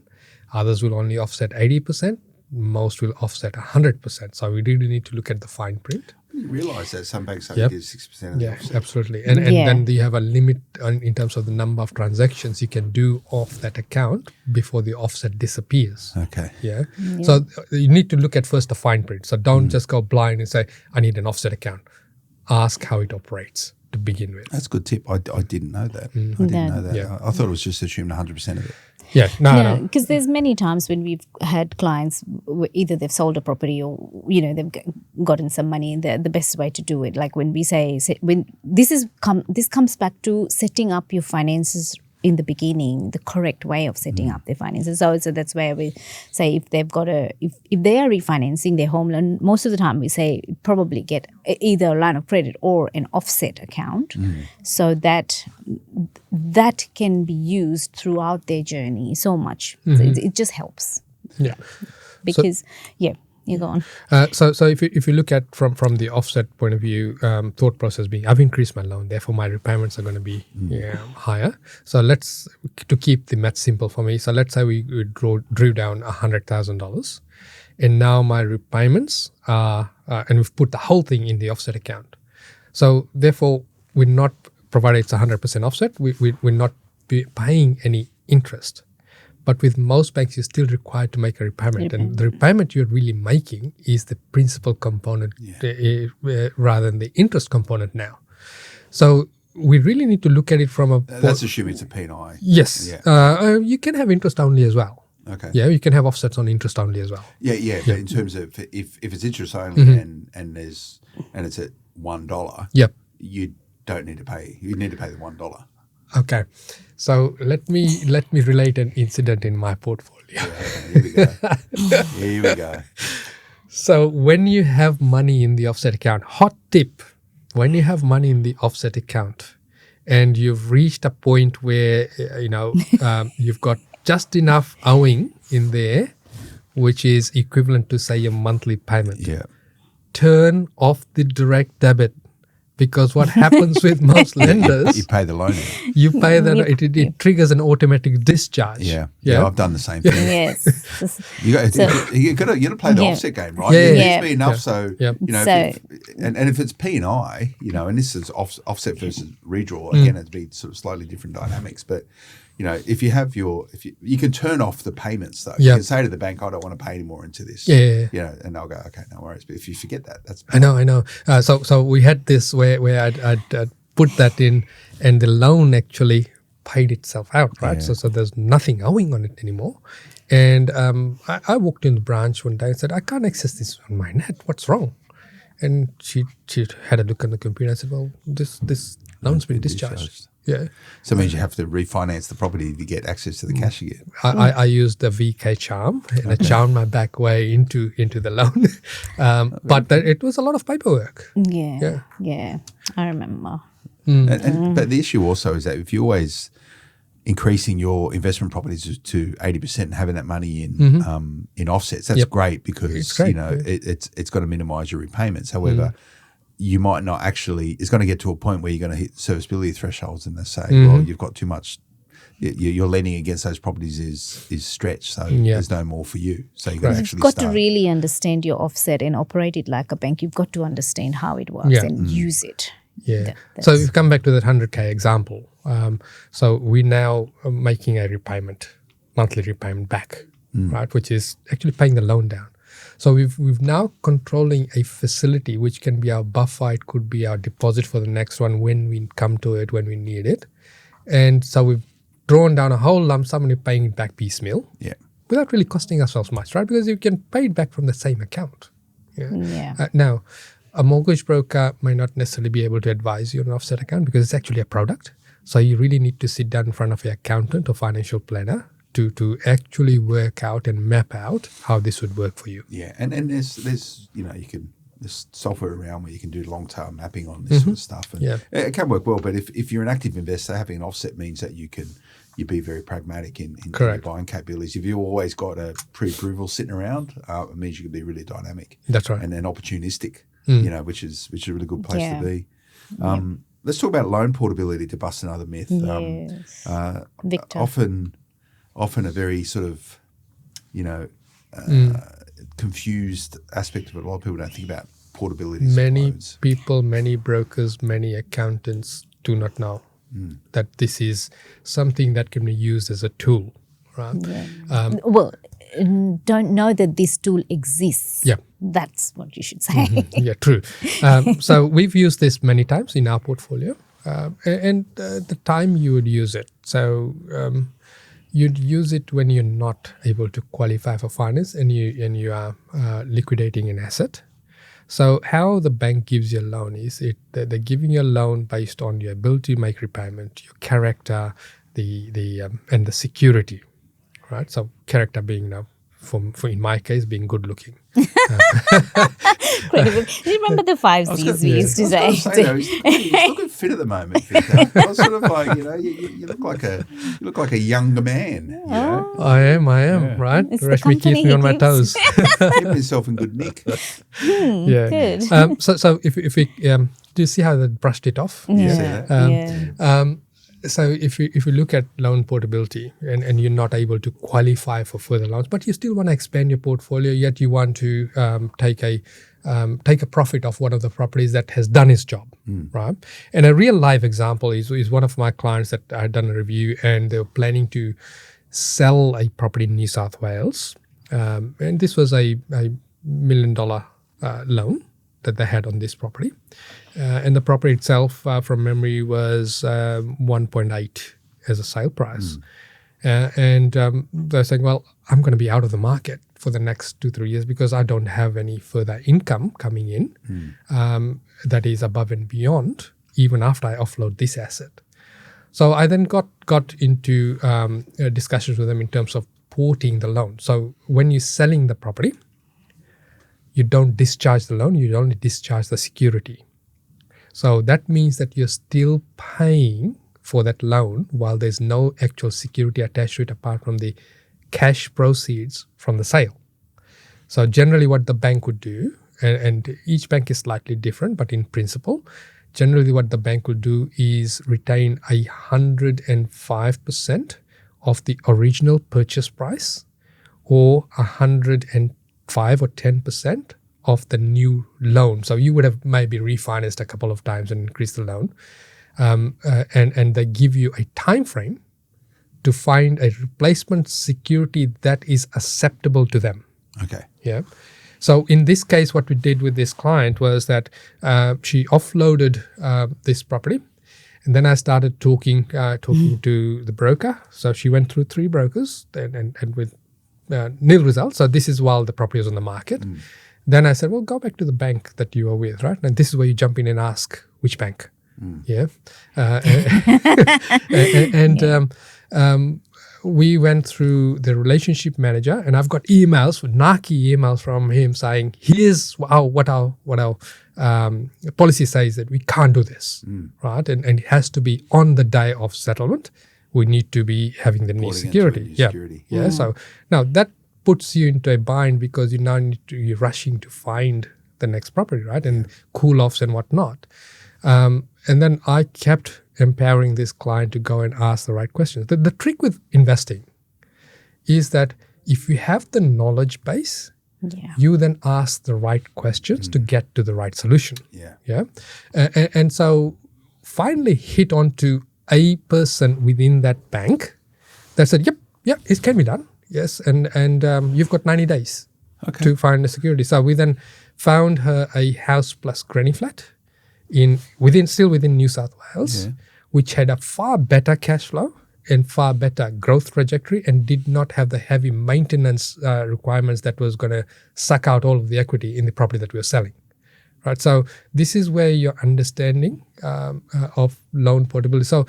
others will only offset 80%, most will offset 100%. So we really need to look at the fine print. You realise that some banks only give 6% of the offset. Absolutely. And then you have a limit in terms of the number of transactions you can do off that account before the offset disappears. Okay. Yeah. So you need to look at first the fine print. So don't just go blind and say, I need an offset account. Ask how it operates to begin with. That's a good tip. I didn't know that. I didn't know that. Yeah. I thought it was just assumed 100% of it. Yeah, no. Because there's many times when we've had clients, either they've sold a property or they've gotten some money. The best way to do it, like when we say when this comes back to setting up your finances in the beginning, the correct way of setting up their finances. So that's where we say if they've got if they are refinancing their home loan, most of the time we say probably get either a line of credit or an offset account, so that can be used throughout their journey so much. So it just helps. Yeah. Because you go on. So if you look at from the offset point of view, thought process being, I've increased my loan, therefore my repayments are going to be higher. So to keep the math simple for me, so let's say we drew down $100,000, and now my repayments are, and we've put the whole thing in the offset account. So therefore, we're not, provided it's 100% offset, we're not paying any interest. But with most banks, you're still required to make a repayment. And the repayment you're really making is the principal component rather than the interest component now. So we really need to look at it from a... That's assuming it's a P&I. Yes. Yeah. You can have interest only as well. Okay. Yeah, you can have offsets on interest only as well. Yeah. But in terms of if it's interest only and it's at $1, you don't need to pay. You need to pay the $1. Okay, so let me relate an incident in my portfolio. Here we go. So when you have money in the offset account, hot tip, when you have money in the offset account and you've reached a point where, you've got just enough owing in there, which is equivalent to, say, a monthly payment. Yeah. turn off the direct debit. Because what happens with most lenders, You pay the loan out. you pay that, it triggers an automatic discharge. Yeah, I've done the same thing. Yes. You got to play the Yeah. offset game, right? Yeah. It needs Yeah. to be enough. Yeah. So Yeah. you know, So- and if it's P and I, you know, and this is offset versus redraw again, it'd be sort of slightly different dynamics. But you know, if you have you can turn off the payments though. Yeah. You can say to the bank, I don't want to pay any more into this. Yeah. You know, and they'll go, okay, no worries. But if you forget that, that's I know. So we had this where I'd put that in, and the loan actually paid itself out, right? Yeah. So there's nothing owing on it anymore. And I walked in the branch one day and said, I can't access this on my net. What's wrong? And she had a look on the computer and said, well, this loan's been discharged. Yeah. So it means you have to refinance the property to get access to the cash again. I used the VK charm and I charmed my back way into the loan. But it was a lot of paperwork. Yeah. I remember. But the issue also is that if you're always increasing your investment properties to 80% and having that money in offsets, that's great because It's great, you know it's got to minimise your repayments. However, you might not actually. It's going to get to a point where you're going to hit serviceability thresholds, and they say, well, you've got too much. Your lending against those properties is stretched, so there's no more for you. So you've got to actually You've got start. to really understand your offset and operate it like a bank. You've got to understand how it works and use it. Yeah. So if you come back to that 100K example, so we're now making a monthly repayment back, right, which is actually paying the loan down. So we've now controlling a facility which can be our buffer, it could be our deposit for the next one when we come to it, when we need it. And so we've drawn down a whole lump sum and we're paying it back piecemeal without really costing ourselves much, right? Because you can pay it back from the same account. Now, a mortgage broker may not necessarily be able to advise you on an offset account because it's actually a product. So you really need to sit down in front of your accountant or financial planner to actually work out and map out how this would work for you. Yeah, and there's you know there's software around where you can do long-term mapping on this sort of stuff, and it can work well. But if you're an active investor, having an offset means that you be very pragmatic in your buying capabilities. If you've always got a pre-approval sitting around, it means you can be really dynamic. That's right, and then opportunistic. You know, which is a really good place to be. Let's talk about loan portability to bust another myth. Yes. Victor. Often a very sort of, you know, confused aspect of it. A lot of people don't think about portability. Many people, many brokers, many accountants do not know that this is something that can be used as a tool, right? Don't know that this tool exists. Yeah. That's what you should say. Yeah, true. So we've used this many times in our portfolio, and the time you would use it. So you'd use it when you're not able to qualify for finance and you are liquidating an asset. So how the bank gives you a loan is they're giving you a loan based on your ability to make repayment, your character, and the security, right? So character being now, for in my case, being good looking. Incredible. Do you remember the 5 C's we used to say? He's looking fit at the moment, Victor. I was sort of like, you know, you look like a younger man. You know? I am, right? It's the Reshmi keeps company me he on my keeps. toes. Keep yourself in good nick. Good. So if we do you see how they brushed it off? So if you look at loan portability and you're not able to qualify for further loans, but you still want to expand your portfolio, yet you want to take a profit off one of the properties that has done its job, right? And a real life example is one of my clients that I had done a review, and they were planning to sell a property in New South Wales, and this was a $1 million loan that they had on this property. And the property itself, from memory, was 1.8 as a sale price. And they're saying, well, I'm going to be out of the market for the next 2-3 years because I don't have any further income coming in that is above and beyond, even after I offload this asset. So I then got into discussions with them in terms of porting the loan. So when you're selling the property, you don't discharge the loan, you only discharge the security. So that means that you're still paying for that loan while there's no actual security attached to it apart from the cash proceeds from the sale. So generally what the bank would do, and each bank is slightly different, but in principle, generally what the bank will do is retain 105% of the original purchase price, or 105 or 10% of the new loan. So you would have maybe refinanced a couple of times and increased the loan, and they give you a time frame to find a replacement security that is acceptable to them. Okay. Yeah. So in this case, what we did with this client was that she offloaded this property, and then I started talking to the broker. So she went through 3 brokers and with nil results. So this is while the property was on the market. Then I said, well, go back to the bank that you are with, right? And this is where you jump in and ask which bank. Yeah. We went through the relationship manager, and I've got emails, narky emails from him saying, here's what our policy says, that we can't do this, right? And it has to be on the day of settlement. We need to be having the new security. Yeah. So now that puts you into a bind, because you now you're rushing to find the next property, right? And cool offs and whatnot. And then I kept empowering this client to go and ask the right questions. The trick with investing is that if you have the knowledge base, you then ask the right questions to get to the right solution. Yeah. And so finally hit onto a person within that bank that said, yep, it can be done. Yes, and you've got 90 days to find the security. So we then found her a house plus granny flat still within New South Wales, which had a far better cash flow and far better growth trajectory, and did not have the heavy maintenance requirements that was going to suck out all of the equity in the property that we were selling. Right. So this is where your understanding of loan portability. So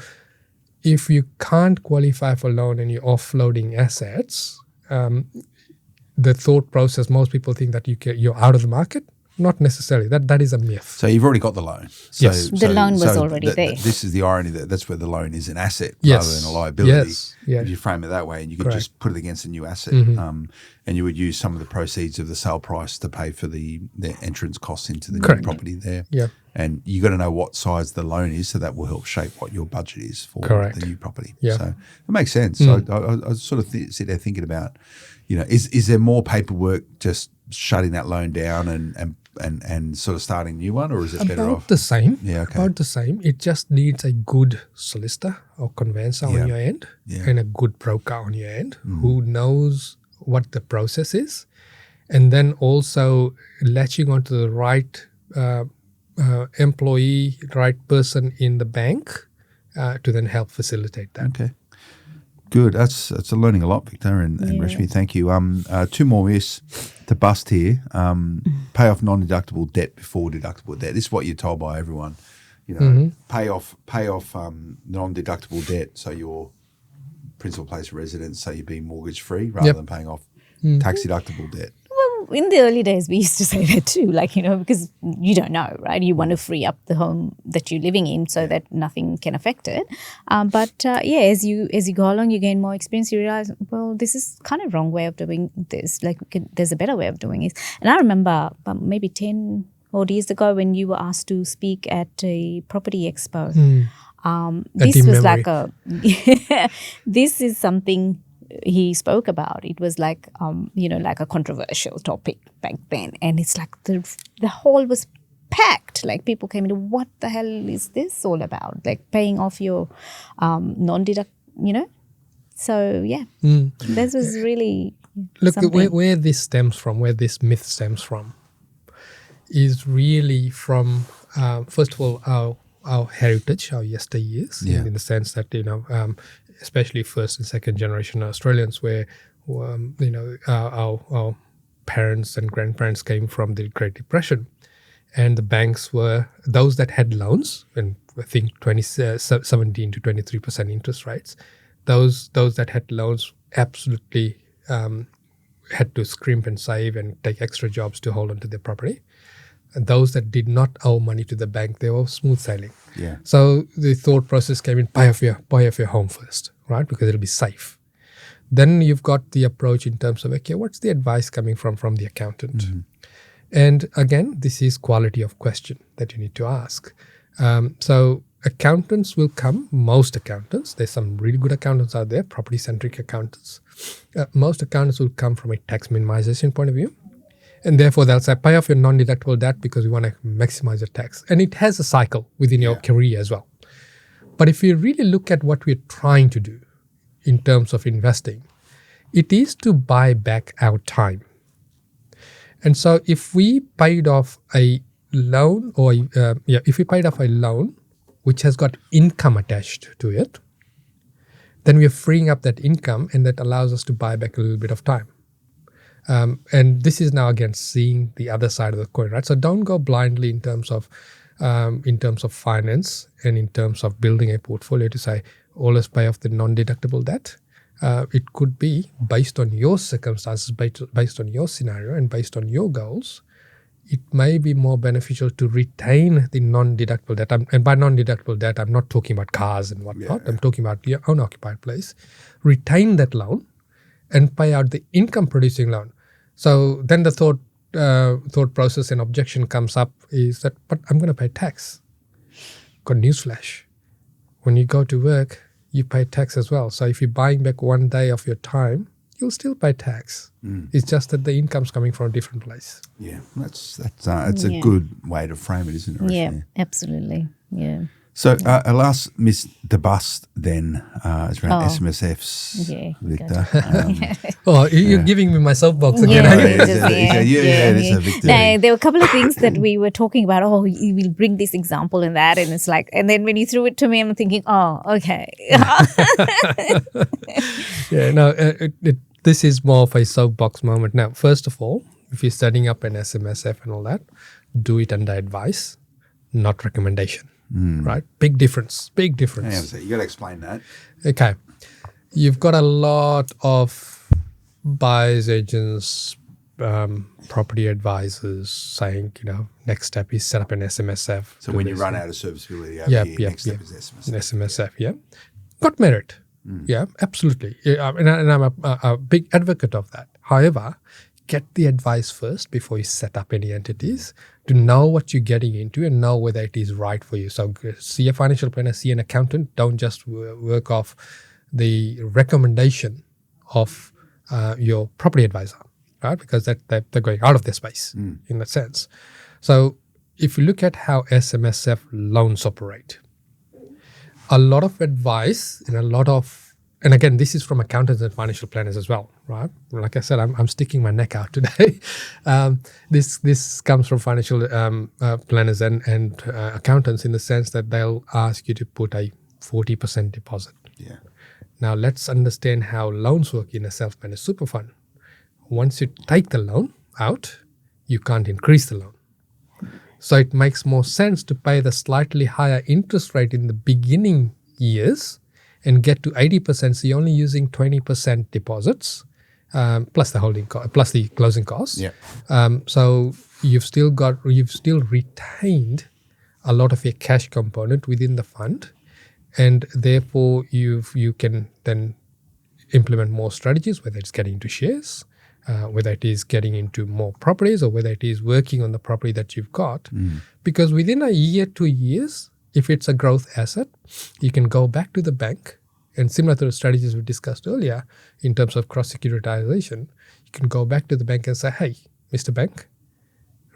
if you can't qualify for loan and you're offloading assets, the thought process, most people think that you're out of the market. Not necessarily. That is a myth. So you've already got the loan. Yes. The loan was already there. This is the irony, that's where the loan is an asset rather than a liability. If you frame it that way, and you could just put it against a new asset, and you would use some of the proceeds of the sale price to pay for the entrance costs into the new property there. Yeah. And you got to know what size the loan is, so that will help shape what your budget is for the new property. Yeah. So it makes sense. So I sort of sit there thinking about, is there more paperwork just shutting that loan down and sort of starting a new one, or is it better off? About the same. Yeah, okay. About the same. It just needs a good solicitor or conveyancer on your end, and a good broker on your end who knows what the process is, and then also latching onto the right employee, right person in the bank to then help facilitate that. Okay. Good. That's learning a lot, Victor and Reshmi. Thank you. 2 more myths to bust here. Pay off non-deductible debt before deductible debt. This is what you're told by everyone. Pay off non-deductible debt, so your principal place of residence, so you're being mortgage free, rather than paying off tax deductible debt. In the early days, we used to say that too, because you don't know, right? You want to free up the home that you're living in so that nothing can affect it. But as you go along, you gain more experience. You realize, well, this is kind of wrong way of doing this. There's a better way of doing it. And I remember maybe 10 odd years ago when you were asked to speak at a property expo. This was like this is something he spoke about. It was like like a controversial topic back then, and it's like the hall was packed. Like people came in, what the hell is this all about? Like paying off your non-deduct, So this was really where this stems from, where this myth stems from, is really from first of all our heritage, our yesteryears, in the sense that especially first and second generation Australians, where our parents and grandparents came from the Great Depression, and the banks were those that had loans, and I think 17 to 23% interest rates. Those that had loans absolutely had to scrimp and save and take extra jobs to hold on to their property. And those that did not owe money to the bank, they were smooth sailing. Yeah. So the thought process came in: buy off your home first, right? Because it'll be safe. Then you've got the approach in terms of, okay, what's the advice coming from the accountant? And again, this is quality of question that you need to ask. So accountants will come, most accountants, there's some really good accountants out there, property-centric accountants. Most accountants will come from a tax minimization point of view. And therefore, they'll say, pay off your non-deductible debt because we want to maximize your tax. And it has a cycle within your career as well. But if you really look at what we're trying to do in terms of investing, it is to buy back our time. And so if we paid off a loan if we paid off a loan which has got income attached to it, then we are freeing up that income, and that allows us to buy back a little bit of time. And this is now again seeing the other side of the coin, right? So don't go blindly in terms of finance and in terms of building a portfolio to say always pay off the non-deductible debt. It could be based on your circumstances, based on your scenario, and based on your goals. It may be more beneficial to retain the non-deductible debt. And by non-deductible debt, I'm not talking about cars and whatnot. I'm talking about your own occupied place. Retain that loan and pay out the income-producing loan. So then the thought process and objection comes up is that, but I'm going to pay tax. Got newsflash. When you go to work, you pay tax as well. So if you're buying back one day of your time, you'll still pay tax. It's just that the income's coming from a different place. Yeah, that's a good way to frame it, isn't it? Reshmi? Yeah, absolutely. Yeah. So our last miss the bust then is around SMSFs, Yeah, Victor. You're giving me my soapbox again. Victor. No, there were a couple of things that we were talking about. Oh, you will bring this example and that, and it's like, and then when you threw it to me, I'm thinking, oh, okay. This is more of a soapbox moment. Now, first of all, if you're setting up an SMSF and all that, do it under advice, not recommendation. Right? Big difference. Hang on a sec, you got to explain that. Okay. You've got a lot of buyers agents, property advisors saying, next step is set up an SMSF. So when you run out of serviceability next step is SMSF. SMSF, Got merit. Yeah, absolutely. And I'm a big advocate of that. However, get the advice first before you set up any entities to know what you're getting into and know whether it is right for you. So see a financial planner, see an accountant. Don't just work off the recommendation of your property advisor, right? Because they're going out of their space in that sense. So if you look at how SMSF loans operate, a lot of advice and again, this is from accountants and financial planners as well, right? Like I said, I'm sticking my neck out today. This comes from financial planners and accountants in the sense that they'll ask you to put a 40% deposit. Yeah. Now let's understand how loans work in a self-managed super fund. Once you take the loan out, you can't increase the loan. So it makes more sense to pay the slightly higher interest rate in the beginning years and get to 80%, so you're only using 20% deposits plus the closing costs. Yeah. So you've still retained a lot of your cash component within the fund, and therefore you can then implement more strategies, whether it's getting into shares, whether it is getting into more properties, or whether it is working on the property that you've got. Because within a year, 2 years, if it's a growth asset, you can go back to the bank, and similar to the strategies we discussed earlier in terms of cross-securitization, you can go back to the bank and say, hey, Mr. Bank,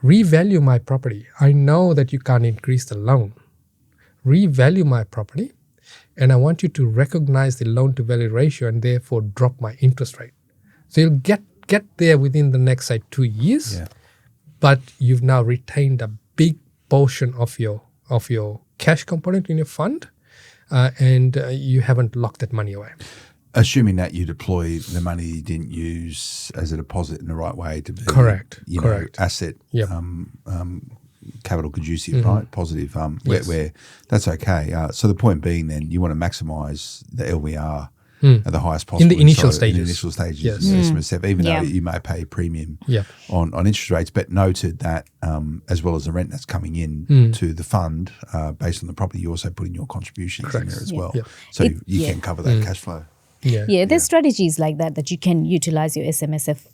revalue my property. I know that you can't increase the loan. Revalue my property, and I want you to recognize the loan-to-value ratio and therefore drop my interest rate. So you'll get there within the next, 2 years, but you've now retained a big portion of your cash component in your fund, and you haven't locked that money away. Assuming that you deploy the money you didn't use as a deposit in the right way to be correct, asset capital conducive, right? Positive, where that's okay. So the point being then you want to maximise the LVR at the highest possible. In the initial stages. In the initial stages, SMSF, even though you may pay a premium on interest rates, but noted that as well as the rent that's coming in to the fund based on the property, you also put in your contributions in there as well. So you can cover that cash flow. There's strategies like that you can utilize your SMSF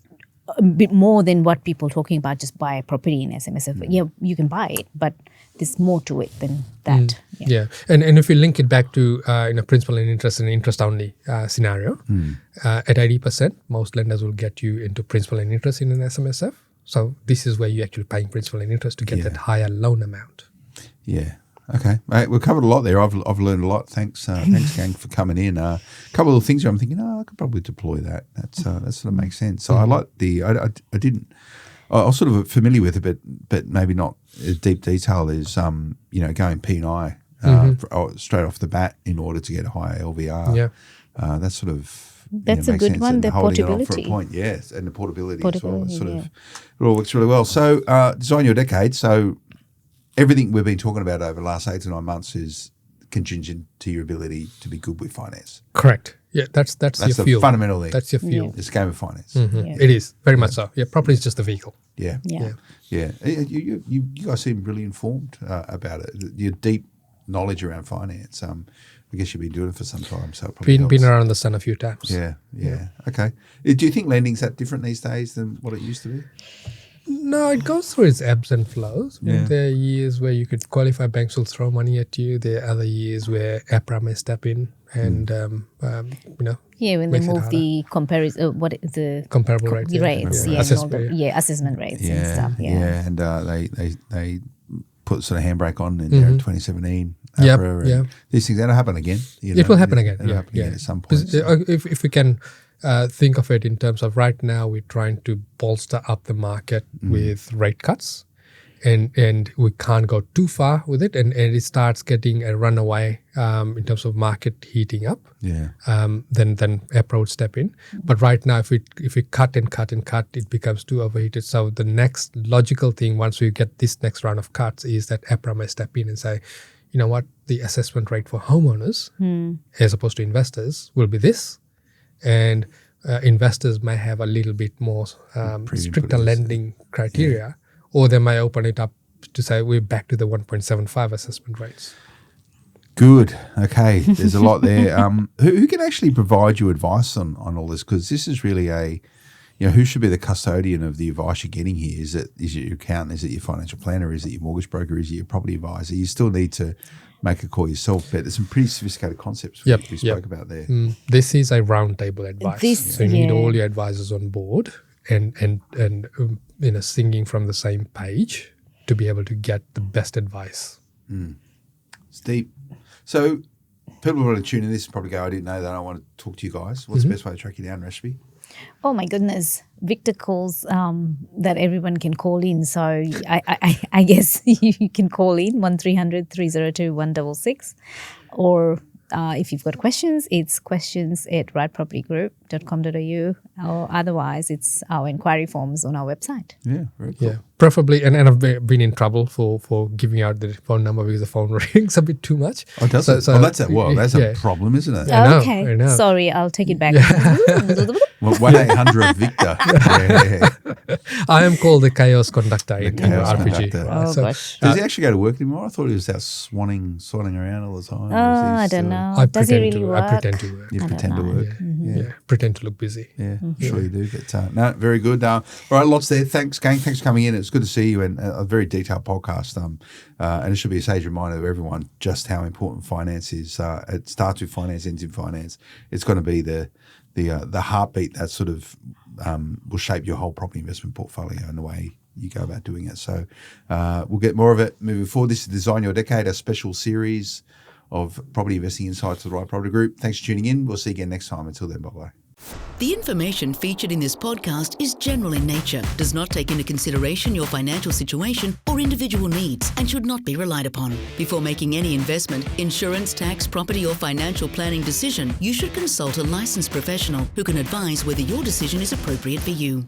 a bit more than what people are talking about, just buy a property in SMSF. Yeah, you can buy it, but there's more to it than that. Yeah. And if you link it back to principal and interest only scenario, at 80%, most lenders will get you into principal and interest in an SMSF. So this is where you're actually paying principal and interest to get that higher loan amount. Yeah. Okay, mate, we've covered a lot there. I've learned a lot. Thanks, gang, for coming in. A couple of things here I'm thinking, I could probably deploy that. That sort of makes sense. So I like I was sort of familiar with it, but maybe not as deep detail as going P&I straight off the bat in order to get a higher LVR. Yeah, that's sort of that's a good one. The portability, for a point, yes, and the portability as well. It all works really well. So design your decade. So everything we've been talking about over the last 8 to 9 months is contingent to your ability to be good with finance. Correct. Yeah, that's your the fuel. Fundamental thing. That's your fuel. It's a game of finance. It is very much so. Yeah, property is just a vehicle. Yeah. You guys seem really informed about it. Your deep knowledge around finance. I guess you've been doing it for some time, so it probably been around the sun a few times. Yeah. Okay. Do you think lending's that different these days than what it used to be? No, it goes through its ebbs and flows. There are years where you could qualify, banks will throw money at you. There are other years where APRA may step in and, when they move the comparable rates. Assessment rates and stuff. And they put sort of handbrake on in there in 2017. APRA and these things that'll happen again. It will happen again. It'll happen again at some point. If we can think of it in terms of right now, we're trying to bolster up the market with rate cuts, and we can't go too far with it, and it starts getting a runaway in terms of market heating up. Then APRA would step in. But right now, if we cut and cut and cut, it becomes too overheated. So the next logical thing, once we get this next round of cuts, is that APRA may step in and say, you know what, the assessment rate for homeowners as opposed to investors will be this. And investors may have a little bit more stricter lending criteria, or they may open it up to say we're back to the 1.75 assessment rates. Good. Okay. There's a lot there. Who can actually provide you advice on all this? Because this is really who should be the custodian of the advice you're getting here? Is it your accountant? Is it your financial planner? Is it your mortgage broker? Is it your property advisor? You still need to make a call yourself, but there's some pretty sophisticated concepts we spoke about there. This is a roundtable advice. So you need all your advisors on board and singing from the same page to be able to get the best advice. It's deep. So people want to tune in this and probably go, I didn't know that. I want to talk to you guys. What's the best way to track you down, Reshmi? Oh my goodness, Victor calls that everyone can call in. So I guess you can call in 1300 302 166, or if you've got questions, it's questions@rightpropertygroup.com.au, or otherwise it's our inquiry forms on our website. Yeah, very cool. Yeah, preferably, and I've been in trouble for giving out the phone number because the phone rings a bit too much. Oh, does it? So that's a problem, isn't it? I know. Sorry, I'll take it back. 1-800-VICTOR. I am called the chaos conductor in RPG. Gosh. Does he actually go to work anymore? I thought he was out swanning around all the time. I don't know. Does he really work? I pretend to work. You pretend to work. Yeah, pretend to look busy. Yeah, sure you do. But no, very good. All right, lots there. Thanks, gang. Thanks for coming in. It's good to see you, and a very detailed podcast. And it should be a sage reminder to everyone just how important finance is. It starts with finance, ends in finance. It's going to be the heartbeat that sort of will shape your whole property investment portfolio and the way you go about doing it. So we'll get more of it moving forward. This is Design Your Decade, a special series of property investing insights of the Right Property Group. Thanks for tuning in. We'll see you again next time. Until then, bye-bye. The information featured in this podcast is general in nature, does not take into consideration your financial situation or individual needs, and should not be relied upon. Before making any investment, insurance, tax, property, or financial planning decision, you should consult a licensed professional who can advise whether your decision is appropriate for you.